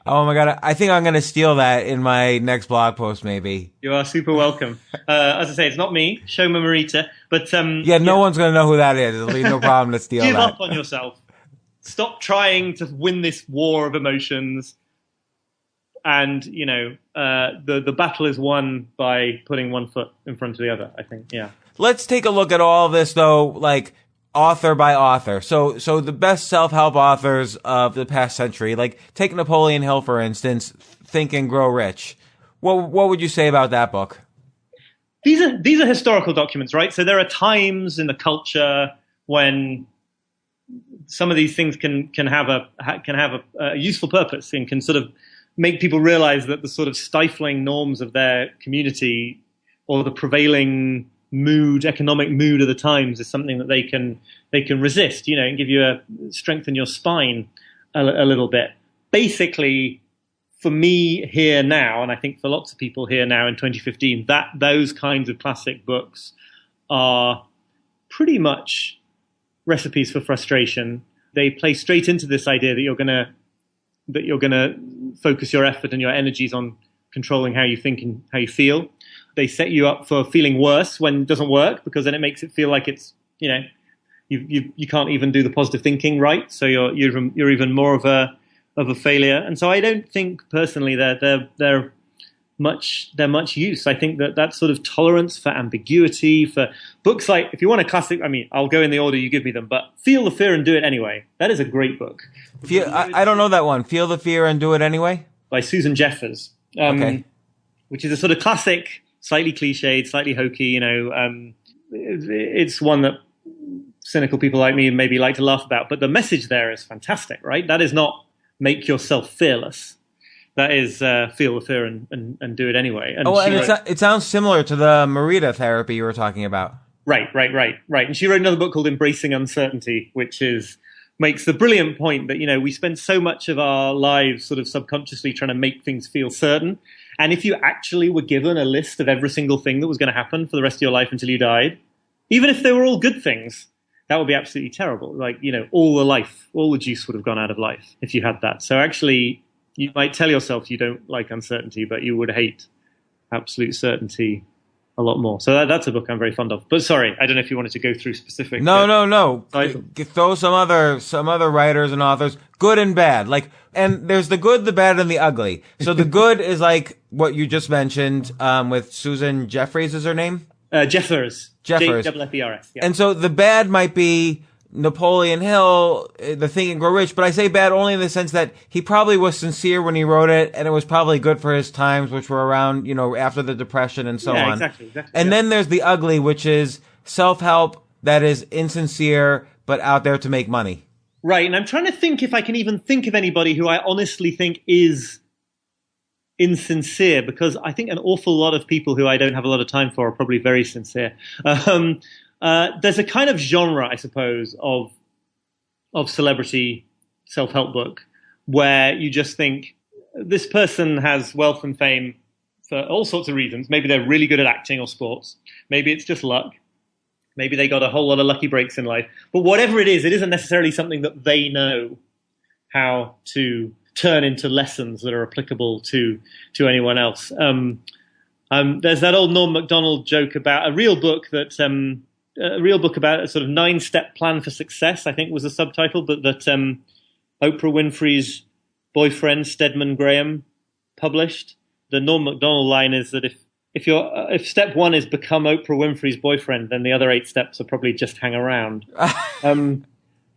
Oh my God. I think I'm going to steal that in my next blog post, maybe. You are super welcome. As I say, it's not me, Shoma Morita, but No one's going to know who that is. It'll be no problem to steal give that. up on yourself. Stop trying to win this war of emotions. And, the battle is won by putting one foot in front of the other, I think. Yeah. Let's take a look at all of this, though, like author by author. So the best self-help authors of the past century, like take Napoleon Hill, for instance, Think and Grow Rich. What would you say about that book? These are historical documents, right? So there are times in the culture when some of these things can have a useful purpose and can sort of make people realize that the sort of stifling norms of their community or the prevailing economic mood of the times is something that they can resist, and give you strengthen your spine a little bit. Basically, for me here now, and I think for lots of people here now in 2015, that those kinds of classic books are pretty much recipes for frustration. They play straight into this idea that you're gonna focus your effort and your energies on controlling how you think and how you feel. They set you up for feeling worse when it doesn't work, because then it makes it feel like it's you can't even do the positive thinking right. So you're even more of a failure. And so I don't think personally they're much use. I think that sort of tolerance for ambiguity, for books like, if you want a classic, I'll go in the order you give me them, but Feel the Fear and Do It Anyway. That is a great book. I don't know that one. Feel the Fear and Do It Anyway? By Susan Jeffers. Okay. Which is a sort of classic, slightly cliched, slightly hokey, it's one that cynical people like me maybe like to laugh about, but the message there is fantastic, right? That is not make yourself fearless. That is feel the fear and do it anyway. And it sounds similar to the Morita therapy you were talking about. Right. And she wrote another book called Embracing Uncertainty, which makes the brilliant point that, we spend so much of our lives sort of subconsciously trying to make things feel certain. And if you actually were given a list of every single thing that was going to happen for the rest of your life until you died, even if they were all good things, that would be absolutely terrible. Like, all the juice would have gone out of life if you had that. So actually, you might tell yourself you don't like uncertainty, but you would hate absolute certainty a lot more. So that's a book I'm very fond of. But sorry, I don't know if you wanted to go through specific. No. Throw some other writers and authors, good and bad. And there's the good, the bad, and the ugly. So the good is like what you just mentioned, with Susan Jeffers is her name? Jeffers. Jeffers. Yeah. And so the bad might be Napoleon Hill, The Think and Grow Rich, but I say bad only in the sense that he probably was sincere when he wrote it, and it was probably good for his times, which were around, after the Depression and so on. Exactly. And then there's the ugly, which is self-help that is insincere, but out there to make money. Right, and I'm trying to think if I can even think of anybody who I honestly think is insincere, because I think an awful lot of people who I don't have a lot of time for are probably very sincere. There's a kind of genre, I suppose, of celebrity self-help book where you just think this person has wealth and fame for all sorts of reasons. Maybe they're really good at acting or sports. Maybe it's just luck. Maybe they got a whole lot of lucky breaks in life. But whatever it isn't necessarily something that they know how to turn into lessons that are applicable to anyone else. There's that old Norm Macdonald joke about a real book about a sort of 9-step plan for success, I think was the subtitle, but that Oprah Winfrey's boyfriend, Stedman Graham, published. The Norm Macdonald line is that if step 1 is become Oprah Winfrey's boyfriend, then the other 8 steps are probably just hang around.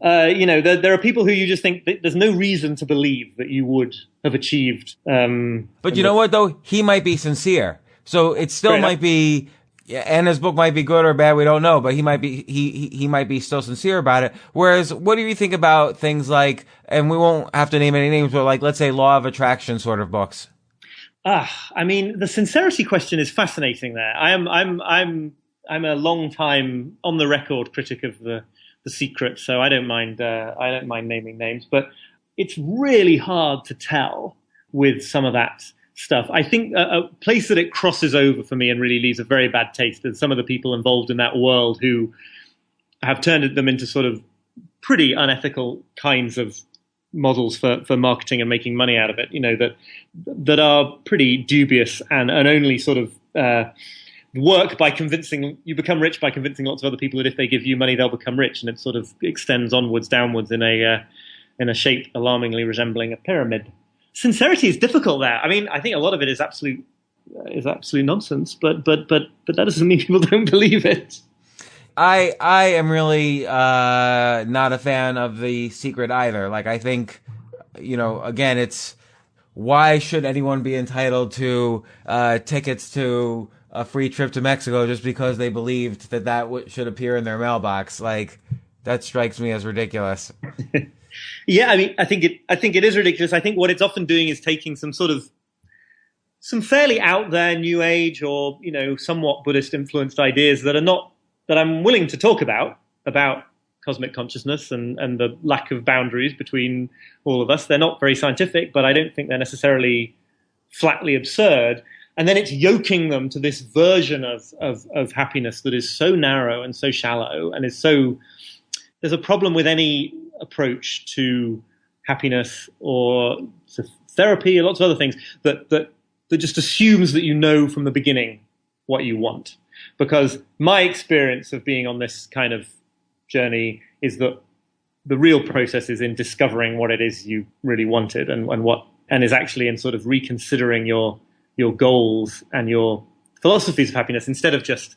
There are people who you just think that there's no reason to believe that you would have achieved. But you know what, though? He might be sincere. So it still might be, and his book might be good or bad, we don't know, but he might be, he might be still sincere about it. Whereas, what do you think about things like, and we won't have to name any names, but like, let's say Law of Attraction sort of books? The sincerity question is fascinating there. I'm a long time on the record critic of the Secret, so I don't mind naming names, but it's really hard to tell with some of that stuff. I think a place that it crosses over for me and really leaves a very bad taste is some of the people involved in that world who have turned them into sort of pretty unethical kinds of models for marketing and making money out of it, that are pretty dubious and only sort of work by you become rich by convincing lots of other people that if they give you money, they'll become rich. And it sort of extends onwards, downwards in a shape alarmingly resembling a pyramid. Sincerity is difficult there. I mean, I think a lot of it is absolute nonsense, but that doesn't mean people don't believe it. I am really not a fan of The Secret either. Like, I think, again, it's why should anyone be entitled to tickets to a free trip to Mexico just because they believed that should appear in their mailbox? Like, that strikes me as ridiculous. Yeah, I mean, I think it is ridiculous. I think what it's often doing is taking some fairly out there New Age or somewhat Buddhist influenced ideas that I'm willing to talk about cosmic consciousness and the lack of boundaries between all of us. They're not very scientific, but I don't think they're necessarily flatly absurd. And then it's yoking them to this version of happiness that is so narrow and so shallow and there's a problem with any approach to happiness or to therapy or lots of other things that just assumes that you know from the beginning what you want. Because my experience of being on this kind of journey is that the real process is in discovering what it is you really wanted and is actually in sort of reconsidering your goals and your philosophies of happiness instead of just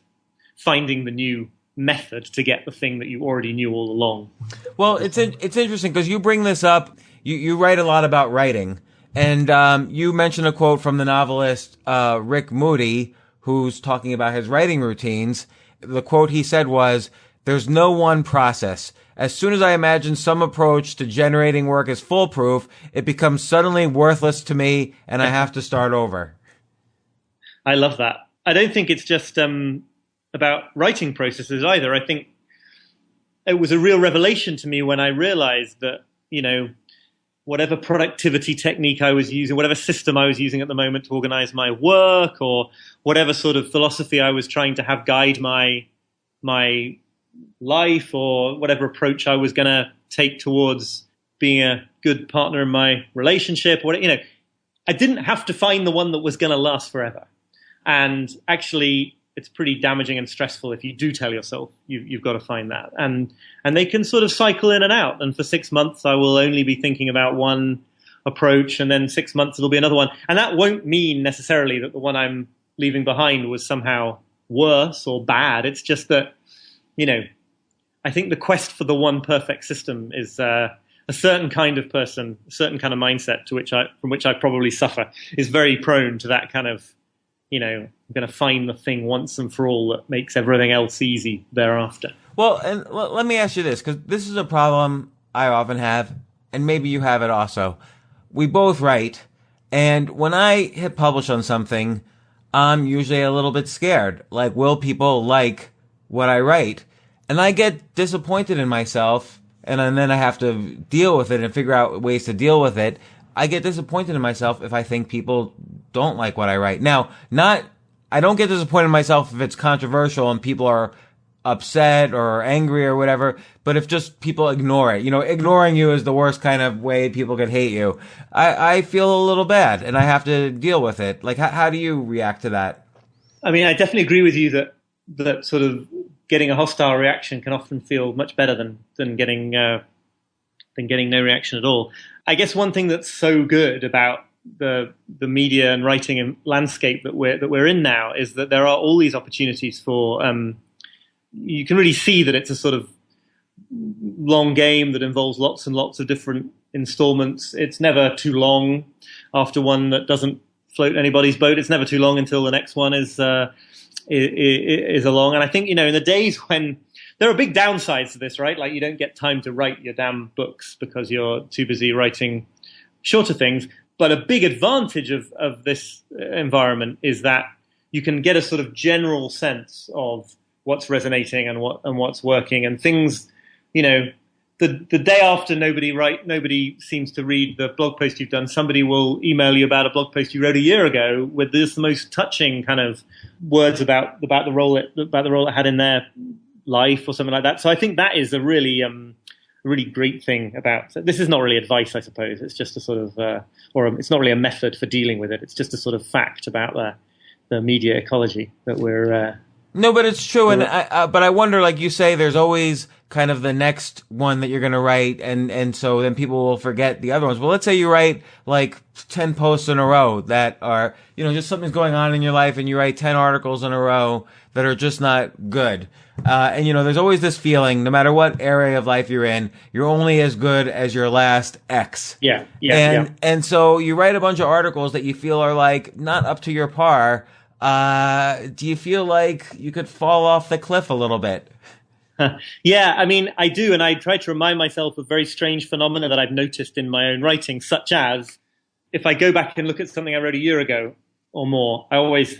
finding the new method to get the thing that you already knew all along. Well, it's interesting because you bring this up. You write a lot about writing, and you mentioned a quote from the novelist Rick Moody, who's talking about his writing routines. The quote he said was, "There's no one process. As soon as I imagine some approach to generating work is foolproof, it becomes suddenly worthless to me, and I have to start over." I love that. I don't think it's just about writing processes either. I think it was a real revelation to me when I realized that, whatever productivity technique I was using, whatever system I was using at the moment to organize my work, or whatever sort of philosophy I was trying to have guide my life, or whatever approach I was going to take towards being a good partner in my relationship, I didn't have to find the one that was going to last forever. And actually, it's pretty damaging and stressful if you do tell yourself you've got to find that. And they can sort of cycle in and out. And for 6 months, I will only be thinking about one approach, and then 6 months it'll be another one. And that won't mean necessarily that the one I'm leaving behind was somehow worse or bad. It's just that, I think the quest for the one perfect system is a certain kind of person, a certain kind of mindset from which I probably suffer, is very prone to that kind of, I'm going to find the thing once and for all that makes everything else easy thereafter. Well, and let me ask you this, because this is a problem I often have, and maybe you have it also. We both write, and when I hit publish on something, I'm usually a little bit scared. Like, will people like what I write? And I get disappointed in myself, and then I have to deal with it and figure out ways to deal with it. I get disappointed in myself if I think people don't like what I write. Now, I don't get disappointed in myself if it's controversial and people are upset or angry or whatever, but if just people ignore it. Ignoring you is the worst kind of way people could hate you. I feel a little bad, and I have to deal with it. Like, how do you react to that? I mean, I definitely agree with you that sort of getting a hostile reaction can often feel much better than getting no reaction at all. I guess one thing that's so good about the media and writing and landscape that we're in now is that there are all these opportunities for you can really see that it's a sort of long game that involves lots and lots of different installments. It's never too long after one that doesn't float anybody's boat. It's never too long until the next one is along. And I think, in the days when there are big downsides to this, right? Like, you don't get time to write your damn books because you're too busy writing shorter things. But a big advantage of this environment is that you can get a sort of general sense of what's resonating and what's working, and things, the day after nobody seems to read the blog post you've done, somebody will email you about a blog post you wrote a year ago with this most touching kind of words about the role it had in their life or something like that. So I think that is a really really great thing about, so this is not really advice, I suppose. It's just a sort of, it's not really a method for dealing with it. It's just a sort of fact about the media ecology that we're. No, but it's true. And but I wonder, like you say, there's always kind of the next one that you're going to write. And so then people will forget the other ones. Well, let's say you write like 10 posts in a row that are, just something's going on in your life, and you write 10 articles in a row that are just not good. And there's always this feeling, no matter what area of life you're in, you're only as good as your last X. Yeah. And so you write a bunch of articles that you feel are like not up to your par. Do you feel like you could fall off the cliff a little bit? Yeah, I mean, I do. And I try to remind myself of very strange phenomena that I've noticed in my own writing, such as if I go back and look at something I wrote a year ago or more, I almost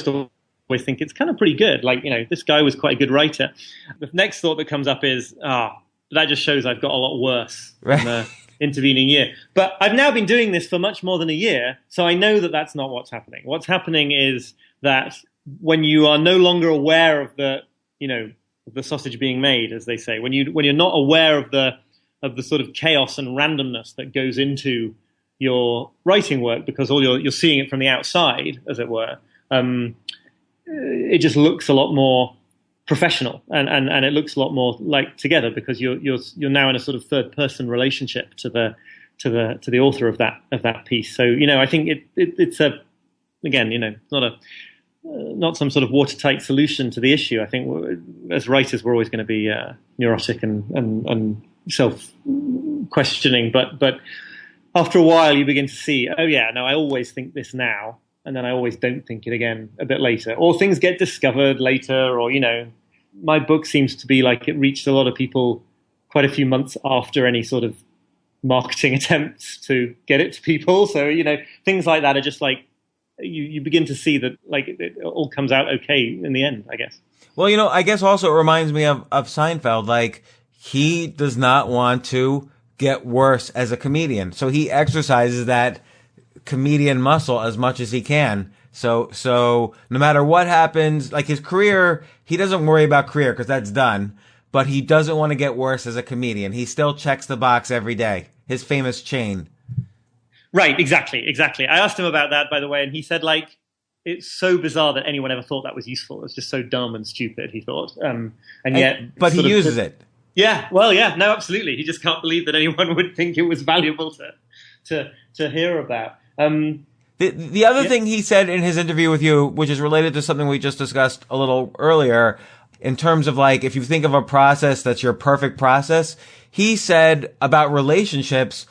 always think it's kind of pretty good. Like, this guy was quite a good writer. The next thought that comes up is, that just shows I've got a lot worse in the intervening year. But I've now been doing this for much more than a year, so I know that that's not what's happening. What's happening is that when you are no longer aware of the sausage being made, as they say, when you're not aware of the sort of chaos and randomness that goes into your writing work, because you're seeing it from the outside, as it were, it just looks a lot more professional, and it looks a lot more like together, because you're now in a sort of third person relationship to the author of that piece. So I think it's not some sort of watertight solution to the issue. I think as writers we're always going to be neurotic and self questioning, but after a while you begin to see, oh yeah, no, I always think this now, and then I always don't think it again a bit later. Or things get discovered later, or, my book seems to be like it reached a lot of people quite a few months after any sort of marketing attempts to get it to people. So, things like that are just like, you begin to see that like it all comes out okay in the end, I guess. Well, I guess also it reminds me of Seinfeld. Like, he does not want to get worse as a comedian. So he exercises that comedian muscle as much as he can. So no matter what happens, like his career, he doesn't worry about career because that's done, but he doesn't want to get worse as a comedian. He still checks the box every day. His famous chain. Right. Exactly. I asked him about that, by the way, and he said, like, it's so bizarre that anyone ever thought that was useful. It's just so dumb and stupid, he thought. But he uses it. Yeah. Well, yeah, no, absolutely. He just can't believe that anyone would think it was valuable to hear about. The other thing he said in his interview with you, which is related to something we just discussed a little earlier, in terms of like, if you think of a process that's your perfect process, he said about relationships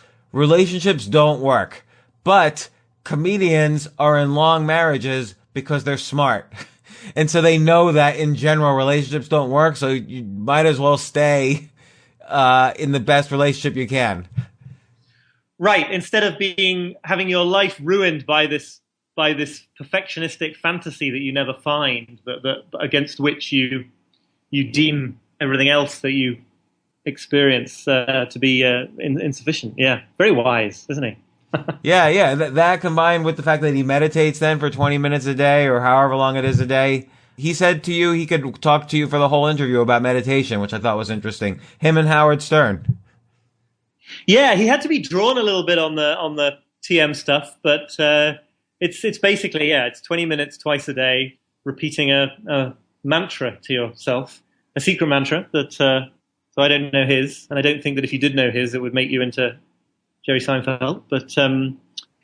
don't work, but comedians are in long marriages because they're smart. And so they know that in general relationships don't work, so you might as well stay in the best relationship you can. Right. Instead of having your life ruined by this perfectionistic fantasy that you never find, that against which you deem everything else that you experience to be insufficient. Yeah. Very wise, isn't he? Yeah. That combined with the fact that he meditates then for 20 minutes a day or however long it is a day. He said to you he could talk to you for the whole interview about meditation, which I thought was interesting. Him and Howard Stern. Yeah, he had to be drawn a little bit on the TM stuff, but it's basically, it's 20 minutes twice a day, repeating a mantra to yourself, a secret mantra that, so I don't know his, and I don't think that if you did know his, it would make you into Jerry Seinfeld. But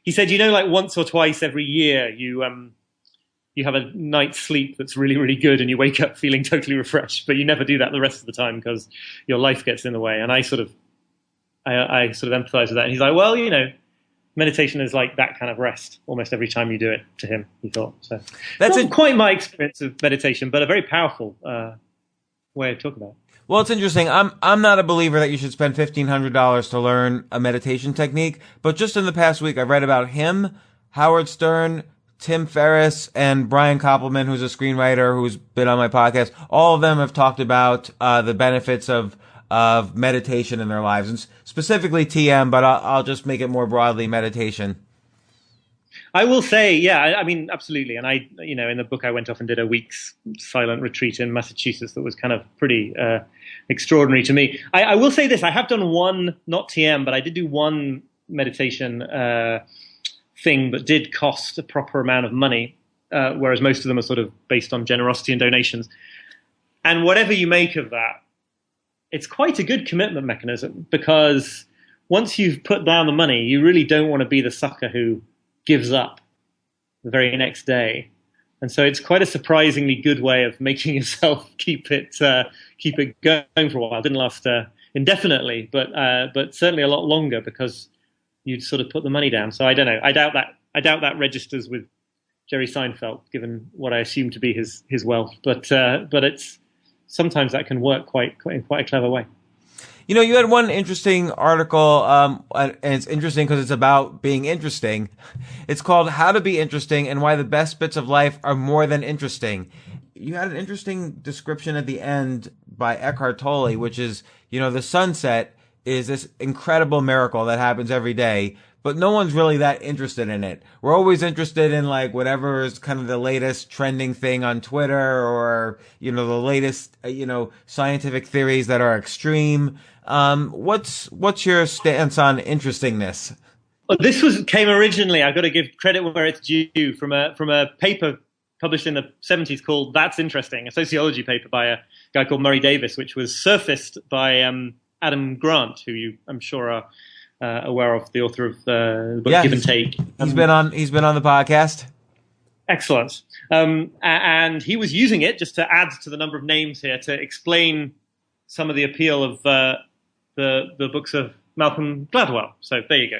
he said, like once or twice every year, you have a night's sleep that's really, really good, and you wake up feeling totally refreshed, but you never do that the rest of the time because your life gets in the way. And I sort of empathize with that. And he's like, well, meditation is like that kind of rest almost every time you do it, to him, he thought. So that's not quite my experience of meditation, but a very powerful way of talking about it. Well, it's interesting. I'm not a believer that you should spend $1,500 to learn a meditation technique, but just in the past week, I've read about him, Howard Stern, Tim Ferriss, and Brian Koppelman, who's a screenwriter who's been on my podcast. All of them have talked about the benefits of meditation in their lives, and specifically TM, but I'll just make it more broadly meditation. I will say, yeah, I mean, absolutely. And in the book, I went off and did a week's silent retreat in Massachusetts that was kind of pretty extraordinary to me. I will say this, I have done one, not TM, but I did do one meditation thing that did cost a proper amount of money, whereas most of them are sort of based on generosity and donations. And whatever you make of that, it's quite a good commitment mechanism, because once you've put down the money, you really don't want to be the sucker who gives up the very next day. And so it's quite a surprisingly good way of making yourself keep it going for a while. It didn't last indefinitely, but certainly a lot longer, because you'd sort of put the money down. So I don't know. I doubt that registers with Jerry Seinfeld, given what I assume to be his wealth. But it's sometimes that can work in quite a clever way. You know, you had one interesting article, and it's interesting because it's about being interesting. It's called How to Be Interesting and Why the Best Bits of Life Are More Than Interesting. You had an interesting description at the end by Eckhart Tolle, which is, the sunset is this incredible miracle that happens every day, but no one's really that interested in it. We're always interested in like whatever is kind of the latest trending thing on Twitter, or, the latest, scientific theories that are extreme. What's your stance on interestingness? Well, this came originally, I've got to give credit where it's due, from a paper published in the 70s called That's Interesting, a sociology paper by a guy called Murray Davis, which was surfaced by Adam Grant, who you, I'm sure, are aware of, the author of the book Give and Take. He's been on the podcast. Excellent. And he was using it, just to add to the number of names here, to explain some of the appeal of the books of Malcolm Gladwell. So there you go.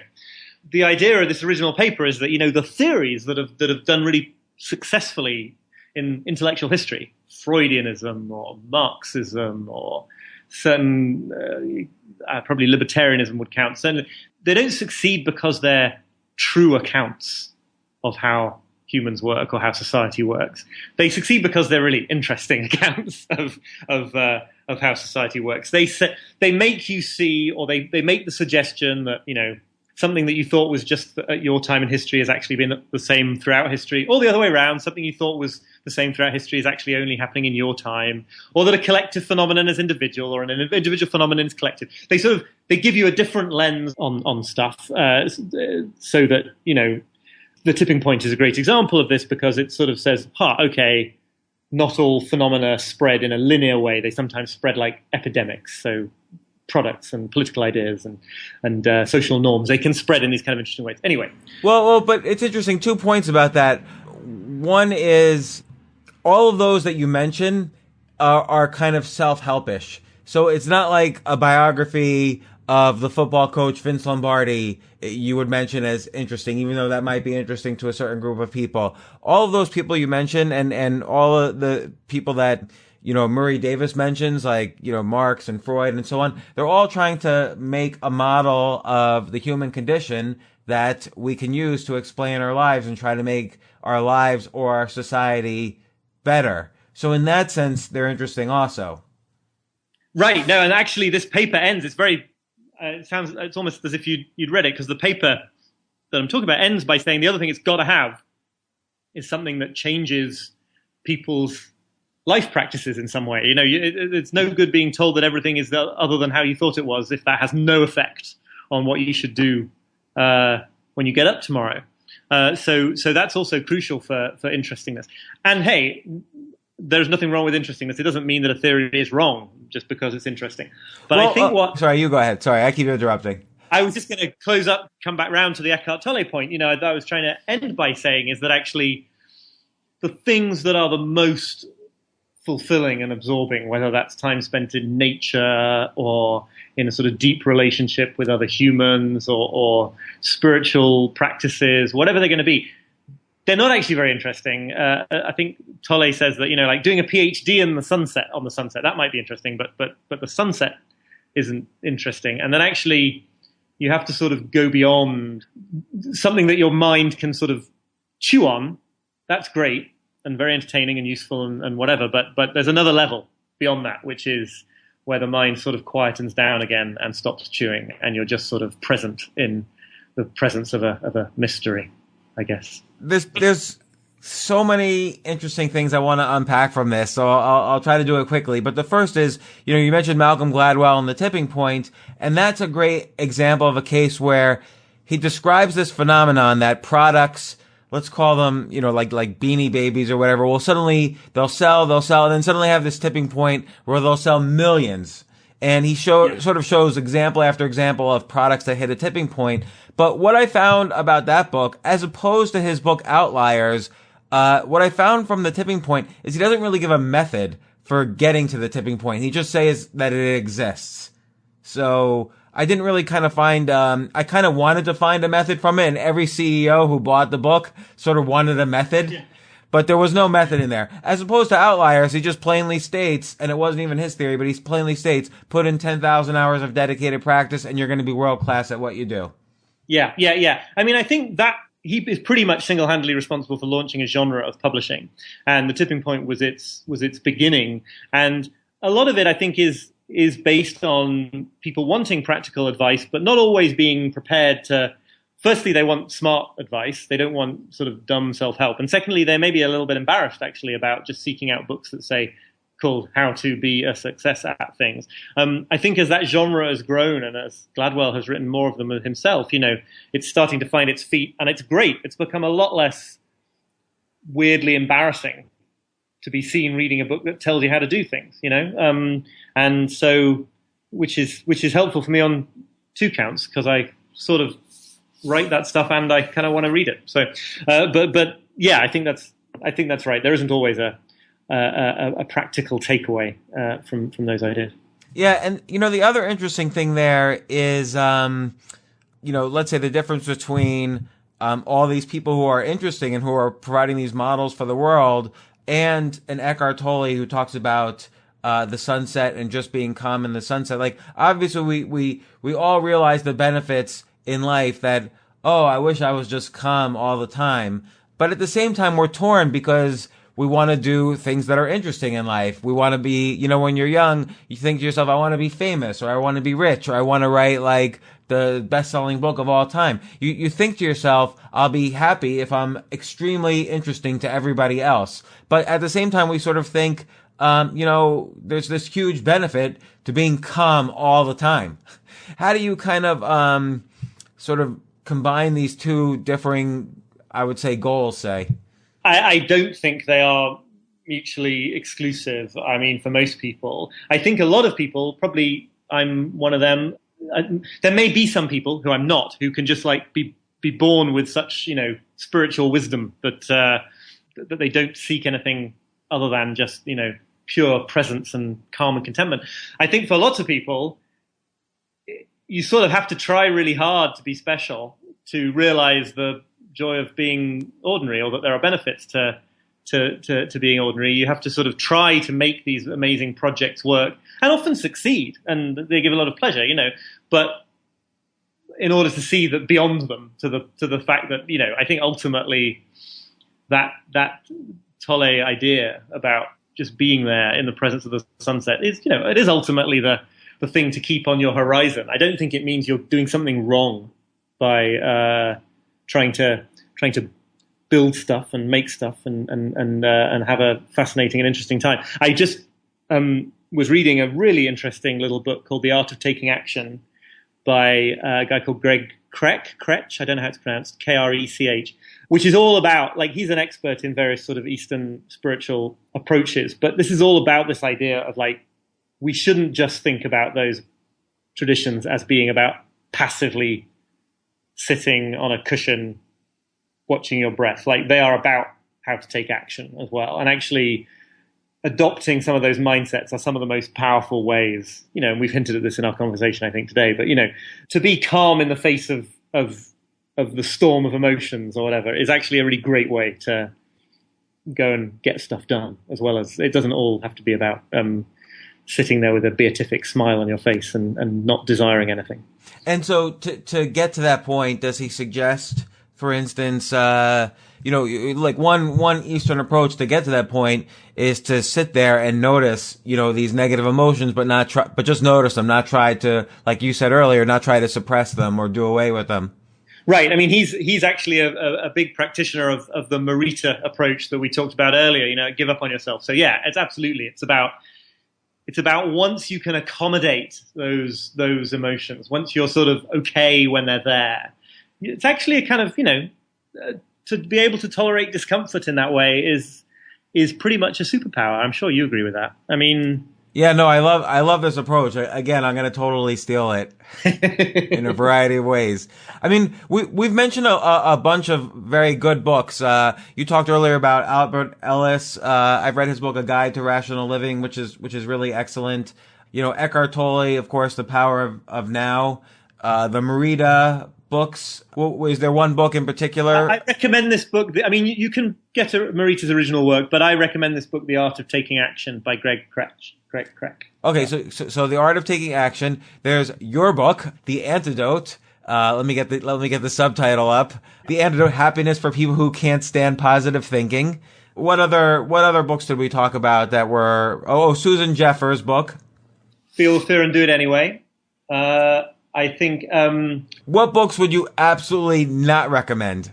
The idea of this original paper is that, the theories that have done really successfully in intellectual history, Freudianism or Marxism or certain, probably libertarianism would count. Certainly, they don't succeed because they're true accounts of how humans work or how society works. They succeed because they're really interesting accounts of how society works. They make you see, or they make the suggestion that, something that you thought was just at your time in history has actually been the same throughout history, or the other way around, something you thought was the same throughout history is actually only happening in your time, or that a collective phenomenon is individual, or an individual phenomenon is collective. They give you a different lens on stuff, so that, the tipping point is a great example of this, because it sort of says, okay, not all phenomena spread in a linear way. They sometimes spread like epidemics. So products and political ideas and social norms, they can spread in these kind of interesting ways. Anyway. Well, but it's interesting. 2 points about that. One is all of those that you mention are kind of self-helpish. So it's not like a biography of the football coach Vince Lombardi you would mention as interesting, even though that might be interesting to a certain group of people. All of those people you mention, and all of the people that, Murray Davis mentions, like, Marx and Freud and so on, they're all trying to make a model of the human condition that we can use to explain our lives and try to make our lives or our society better. So in that sense, they're interesting also. Right. No, and actually this paper ends, it's almost as if you'd read it, because the paper that I'm talking about ends by saying the other thing it's got to have is something that changes people's life practices in some way. It's no good being told that everything is other than how you thought it was, if that has no effect on what you should do when you get up tomorrow. So that's also crucial for interestingness. And hey, there's nothing wrong with interestingness. It doesn't mean that a theory is wrong just because it's interesting. But I think Sorry, you go ahead. Sorry, I keep interrupting. I was just going to come back round to the Eckhart Tolle point. I was trying to end by saying is that actually the things that are the most fulfilling and absorbing, whether that's time spent in nature or in a sort of deep relationship with other humans or spiritual practices, whatever they're going to be, they're not actually very interesting. I think Tolle says that, like doing a PhD on the sunset, that might be interesting, but the sunset isn't interesting. And then actually you have to sort of go beyond something that your mind can sort of chew on. That's great and very entertaining and useful and whatever. But there's another level beyond that, which is where the mind sort of quietens down again and stops chewing, and you're just sort of present in the presence of a mystery. I guess. There's so many interesting things I want to unpack from this, so I'll try to do it quickly. But the first is, you mentioned Malcolm Gladwell and the tipping point, and that's a great example of a case where he describes this phenomenon that products, let's call them, like Beanie Babies or whatever, they'll sell, and then suddenly have this tipping point where they'll sell millions. And he sort of shows example after example of products that hit a tipping point. But what I found about that book, as opposed to his book Outliers, what I found from the tipping point is he doesn't really give a method for getting to the tipping point. He just says that it exists. So I didn't really kind of find, I kind of wanted to find a method from it, and every CEO who bought the book sort of wanted a method. Yeah. But there was no method in there. As opposed to Outliers, he just plainly states, and it wasn't even his theory, but he plainly states, put in 10,000 hours of dedicated practice and you're going to be world class at what you do. Yeah. I mean, I think that he is pretty much single-handedly responsible for launching a genre of publishing. And the tipping point was its beginning. And a lot of it, I think, is based on people wanting practical advice, but not always being prepared to. Firstly, they want smart advice. They don't want sort of dumb self-help. And secondly, they may be a little bit embarrassed, actually, about just seeking out books that say, called How to Be a Success at Things. I think as that genre has grown and as Gladwell has written more of them himself, it's starting to find its feet, and it's great. It's become a lot less weirdly embarrassing to be seen reading a book that tells you how to do things, and so which is helpful for me on two counts, because I sort of write that stuff and I kind of want to read it. So, but yeah, I think that's right. There isn't always a practical takeaway from those ideas. Yeah, and the other interesting thing there is, let's say the difference between all these people who are interesting and who are providing these models for the world, and an Eckhart Tolle who talks about the sunset and just being calm in the sunset. Like, obviously, we all realize the benefits in life that, I wish I was just calm all the time. But at the same time, we're torn because we want to do things that are interesting in life. We want to be, when you're young, you think to yourself, I want to be famous, or I want to be rich, or I want to write like the best-selling book of all time. You think to yourself, I'll be happy if I'm extremely interesting to everybody else. But at the same time, we sort of think, there's this huge benefit to being calm all the time. How do you kind of sort of combine these two differing, I would say, goals, say? I don't think they are mutually exclusive. I mean, for most people, I think a lot of people, probably I'm one of them. There may be some people who I'm not, who can just like be born with such, spiritual wisdom that they don't seek anything other than just, pure presence and calm and contentment. I think for lots of people, you sort of have to try really hard to be special, to realize the joy of being ordinary, or that there are benefits to being ordinary. You have to sort of try to make these amazing projects work, and often succeed, and they give a lot of pleasure, but in order to see that beyond them, to the fact that, I think ultimately that Tolle idea about just being there in the presence of the sunset is, it is ultimately the thing to keep on your horizon. I don't think it means you're doing something wrong by trying to build stuff and make stuff and have a fascinating and interesting time. I just was reading a really interesting little book called The Art of Taking Action by a guy called Greg Kretsch. I don't know how it's pronounced, Krech, which is all about, like, he's an expert in various sort of Eastern spiritual approaches, but this is all about this idea of, like, we shouldn't just think about those traditions as being about passively sitting on a cushion watching your breath. Like, they are about how to take action as well. And actually adopting some of those mindsets are some of the most powerful ways, and we've hinted at this in our conversation, I think, today, but, to be calm in the face of the storm of emotions or whatever is actually a really great way to go and get stuff done, as well as it doesn't all have to be about sitting there with a beatific smile on your face and not desiring anything. And so to get to that point, does he suggest, for instance, like one Eastern approach to get to that point is to sit there and notice, these negative emotions, but just notice them, not try to, like you said earlier, not try to suppress them or do away with them? Right. I mean, he's actually a big practitioner of the Morita approach that we talked about earlier. Give up on yourself. So yeah, it's about once you can accommodate those emotions, once you're sort of okay when they're there. It's actually a kind of to be able to tolerate discomfort in that way is pretty much a superpower. I'm sure you agree with that. I mean. Yeah, no, I love this approach. Again, I'm going to totally steal it in a variety of ways. I mean, we've mentioned a bunch of very good books. You talked earlier about Albert Ellis. I've read his book, A Guide to Rational Living, which is really excellent. Eckhart Tolle, of course, The Power of Now. The Morita books. Is there one book in particular? I recommend this book. I mean, you can get Morita's original work, but I recommend this book, The Art of Taking Action by Greg Crack. Okay, so The Art of Taking Action. There's your book, The Antidote. Let me get the subtitle up. The Antidote: Happiness for People Who Can't Stand Positive Thinking. What other books did we talk about that were? Susan Jeffers' book, Feel Fear and Do It Anyway. I think. What books would you absolutely not recommend?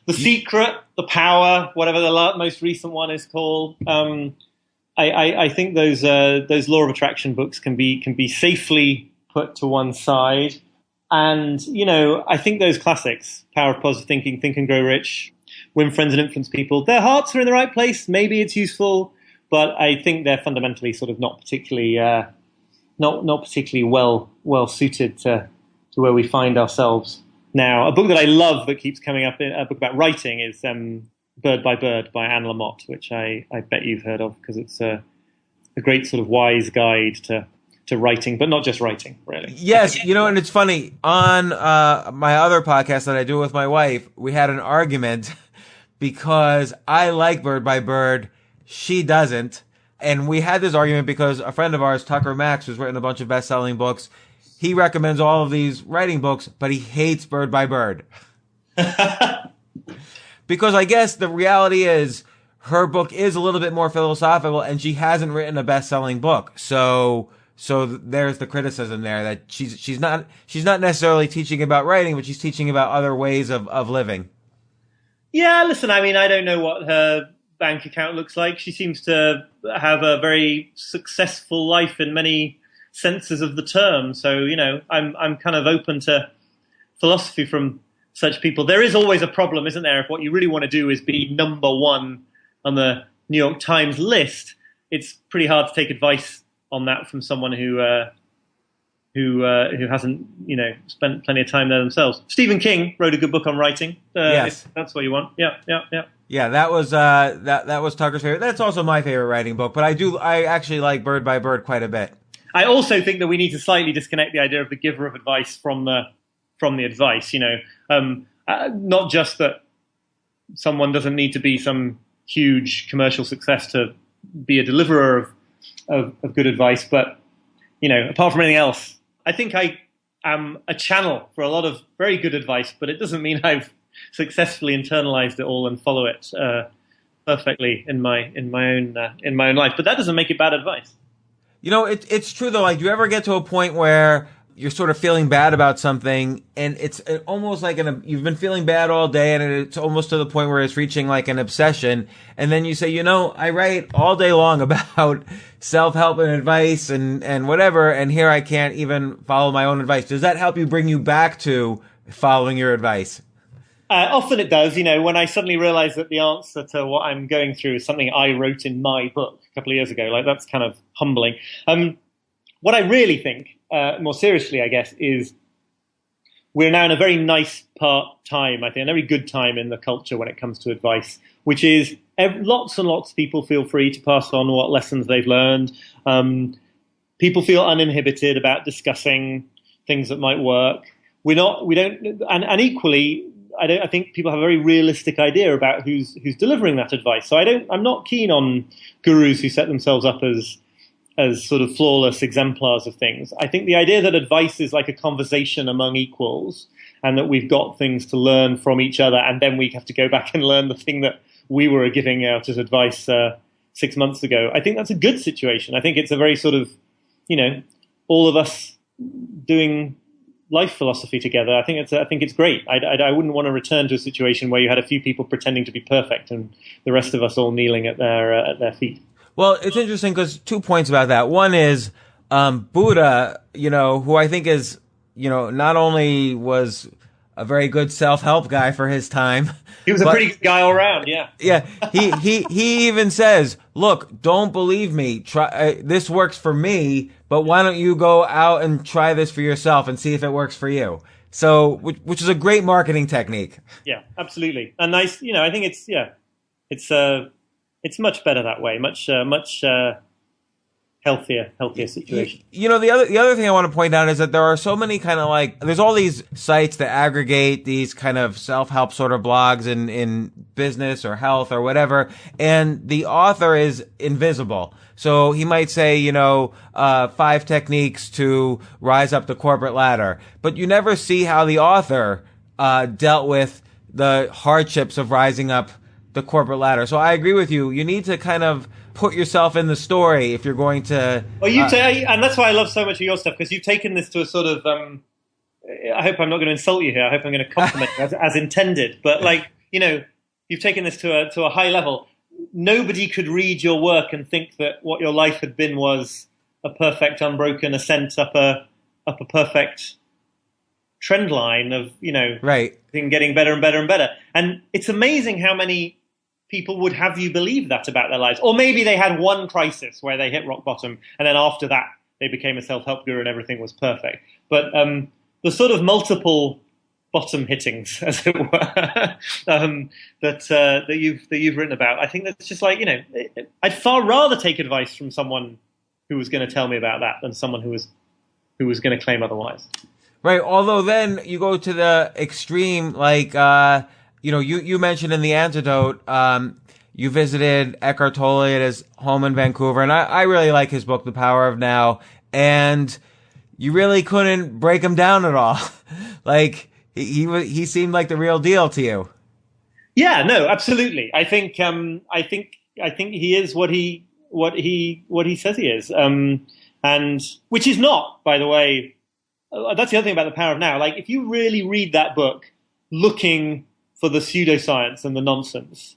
The Secret, The Power, whatever the most recent one is called. I think those law of attraction books can be safely put to one side. And, I think those classics, Power of Positive Thinking, Think and Grow Rich, Win Friends and Influence People, their hearts are in the right place. Maybe it's useful, but I think they're fundamentally sort of not particularly well suited to where we find ourselves now. A book that I love that keeps coming up, a book about writing, is Bird by Anne Lamott, which I bet you've heard of, because it's a great sort of wise guide to writing, but not just writing, really. Yes, and it's funny. On my other podcast that I do with my wife, we had an argument because I like Bird by Bird, she doesn't. And we had this argument because a friend of ours, Tucker Max, who's written a bunch of best-selling books, he recommends all of these writing books, but he hates Bird by Bird. Because I guess the reality is her book is a little bit more philosophical, and she hasn't written a best-selling book. So there's the criticism there that she's not necessarily teaching about writing, but she's teaching about other ways of living. Yeah, listen, I mean, I don't know what her bank account looks like. She seems to have a very successful life in many senses of the term. So, I'm kind of open to philosophy from such people. There is always a problem, isn't there? If what you really want to do is be number one on the New York Times list, it's pretty hard to take advice on that from someone who hasn't, spent plenty of time there themselves. Stephen King wrote a good book on writing. Yes, if that's what you want. Yeah. Yeah, that was that was Tucker's favorite. That's also my favorite writing book, but I actually like Bird by Bird quite a bit. I also think that we need to slightly disconnect the idea of the giver of advice from the advice. Not just that someone doesn't need to be some huge commercial success to be a deliverer of good advice, but apart from anything else, I think I am a channel for a lot of very good advice. But it doesn't mean I've successfully internalized it all and follow it perfectly in my own life. But that doesn't make it bad advice. It's true though. Like, do you ever get to a point where you're sort of feeling bad about something, and it's almost like you've been feeling bad all day, and it's almost to the point where it's reaching like an obsession, and then you say, I write all day long about self-help and advice and whatever, and here I can't even follow my own advice. Does that help you bring you back to following your advice? Often it does. When I suddenly realize that the answer to what I'm going through is something I wrote in my book a couple of years ago, like, that's kind of humbling. What I really think, more seriously, I guess, is we're now in a very nice time, I think, a very good time in the culture when it comes to advice, which is lots and lots of people feel free to pass on what lessons they've learned. People feel uninhibited about discussing things that might work. And equally, I think people have a very realistic idea about who's delivering that advice. So I'm not keen on gurus who set themselves up as sort of flawless exemplars of things. I think the idea that advice is like a conversation among equals, and that we've got things to learn from each other, and then we have to go back and learn the thing that we were giving out as advice 6 months ago. I think that's a good situation. I think it's a very sort of, all of us doing life philosophy together. I think it's great. I wouldn't want to return to a situation where you had a few people pretending to be perfect and the rest of us all kneeling at their feet. Well, it's interesting because 2 points about that. One is Buddha, who I think is, not only was a very good self-help guy for his time. He was a pretty good guy all around, yeah. Yeah, he even says, look, don't believe me. Try this works for me, but why don't you go out and try this for yourself and see if it works for you? So, which is a great marketing technique. Yeah, absolutely. And nice, I think it's much better that way, much healthier situation. The other thing I want to point out is that there are so many kind of there's all these sites that aggregate these kind of self-help sort of blogs in business or health or whatever, and the author is invisible. So he might say, 5 techniques to rise up the corporate ladder, but you never see how the author dealt with the hardships of rising up the corporate ladder. So I agree with you. You need to kind of put yourself in the story if you're going to. Well, and that's why I love so much of your stuff, because you've taken this to a sort of. I hope I'm not going to insult you here. I hope I'm going to compliment you as intended. But you've taken this to a high level. Nobody could read your work and think that what your life had been was a perfect, unbroken ascent up a perfect trend line of right, getting better and better and better. And it's amazing how many people would have you believe that about their lives. Or maybe they had one crisis where they hit rock bottom, and then after that they became a self-help guru and everything was perfect. But the sort of multiple bottom hittings, as it were, that you've written about, I think that's just I'd far rather take advice from someone who was going to tell me about that than someone who was going to claim otherwise. Right. Although then you go to the extreme, you mentioned in the antidote, you visited Eckhart Tolle at his home in Vancouver, and I really like his book, The Power of Now, and you really couldn't break him down at all. He seemed like the real deal to you. Yeah, no, absolutely. I think he is what he says he is, and which is not, by the way. That's the other thing about The Power of Now. If you really read that book, looking for the pseudoscience and the nonsense,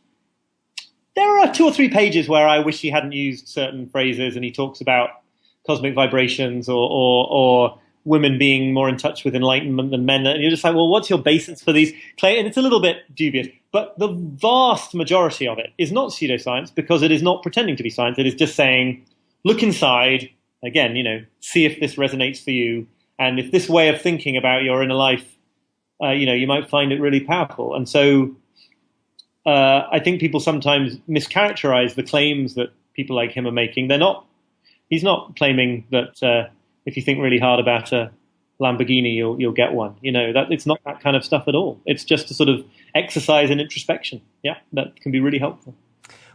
there are 2 or 3 pages where I wish he hadn't used certain phrases, and he talks about cosmic vibrations or women being more in touch with enlightenment than men, and you're just like, well, what's your basis for these claims? And it's a little bit dubious, but the vast majority of it is not pseudoscience, because it is not pretending to be science. It is just saying, look inside, again, see if this resonates for you, and if this way of thinking about your inner life, you might find it really powerful. And so I think people sometimes mischaracterize the claims that people like him are making. He's not claiming that if you think really hard about a Lamborghini, you'll get one. That it's not that kind of stuff at all. It's just a sort of exercise in introspection. Yeah, that can be really helpful.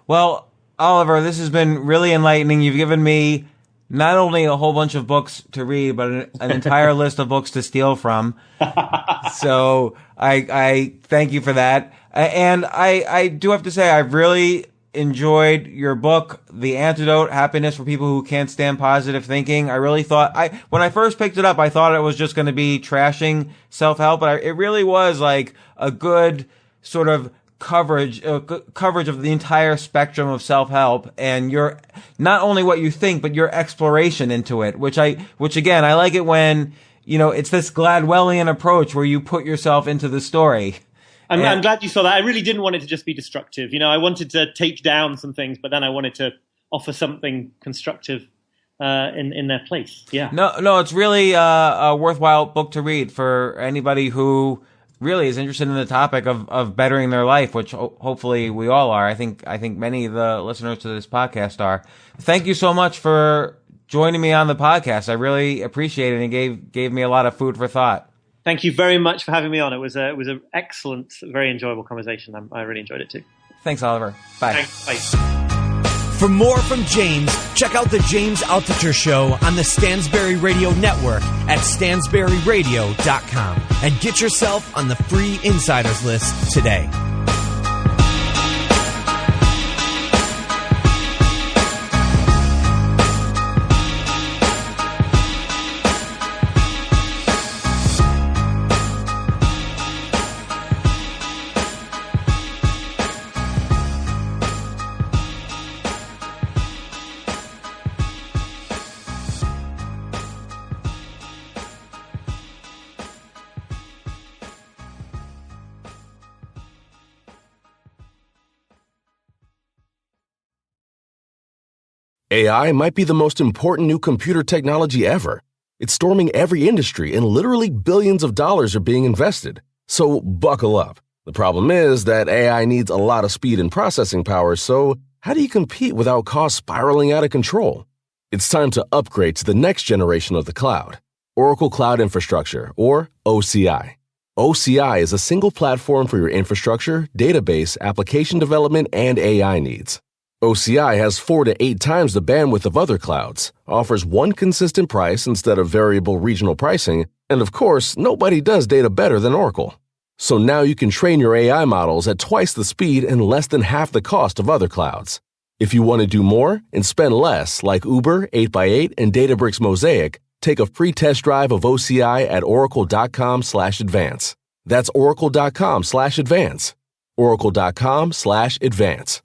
Well, Oliver, this has been really enlightening. You've given me not only a whole bunch of books to read, but an entire list of books to steal from. So I thank you for that. And I do have to say, I've really enjoyed your book, The Antidote, Happiness for People Who Can't Stand Positive Thinking. I really thought, when I first picked it up, I thought it was just going to be trashing self-help, but it really was like a good sort of coverage of the entire spectrum of self-help, and your not only what you think, but your exploration into it, which again, I like it when, it's this Gladwellian approach where you put yourself into the story. I'm glad you saw that. I really didn't want it to just be destructive. I wanted to take down some things, but then I wanted to offer something constructive in their place. Yeah. No, it's really a worthwhile book to read for anybody who really is interested in the topic of bettering their life, which hopefully we all are. I think many of the listeners to this podcast are. Thank you so much for joining me on the podcast. I really appreciate it, and gave me a lot of food for thought. Thank you very much for having me on. It was an excellent, very enjoyable conversation. I really enjoyed it too. Thanks, Oliver. Bye. Thanks. Bye. For more from James, check out the James Altucher Show on the Stansberry Radio Network at stansberryradio.com and get yourself on the free insiders list today. AI might be the most important new computer technology ever. It's storming every industry and literally billions of dollars are being invested. So buckle up. The problem is that AI needs a lot of speed and processing power, so how do you compete without costs spiraling out of control? It's time to upgrade to the next generation of the cloud, Oracle Cloud Infrastructure, or OCI. OCI is a single platform for your infrastructure, database, application development, and AI needs. OCI has 4 to 8 times the bandwidth of other clouds, offers one consistent price instead of variable regional pricing, and of course, nobody does data better than Oracle. So now you can train your AI models at twice the speed and less than half the cost of other clouds. If you want to do more and spend less, like Uber, 8x8, and Databricks Mosaic, take a free test drive of OCI at oracle.com/advance. That's oracle.com/advance. Oracle.com/advance.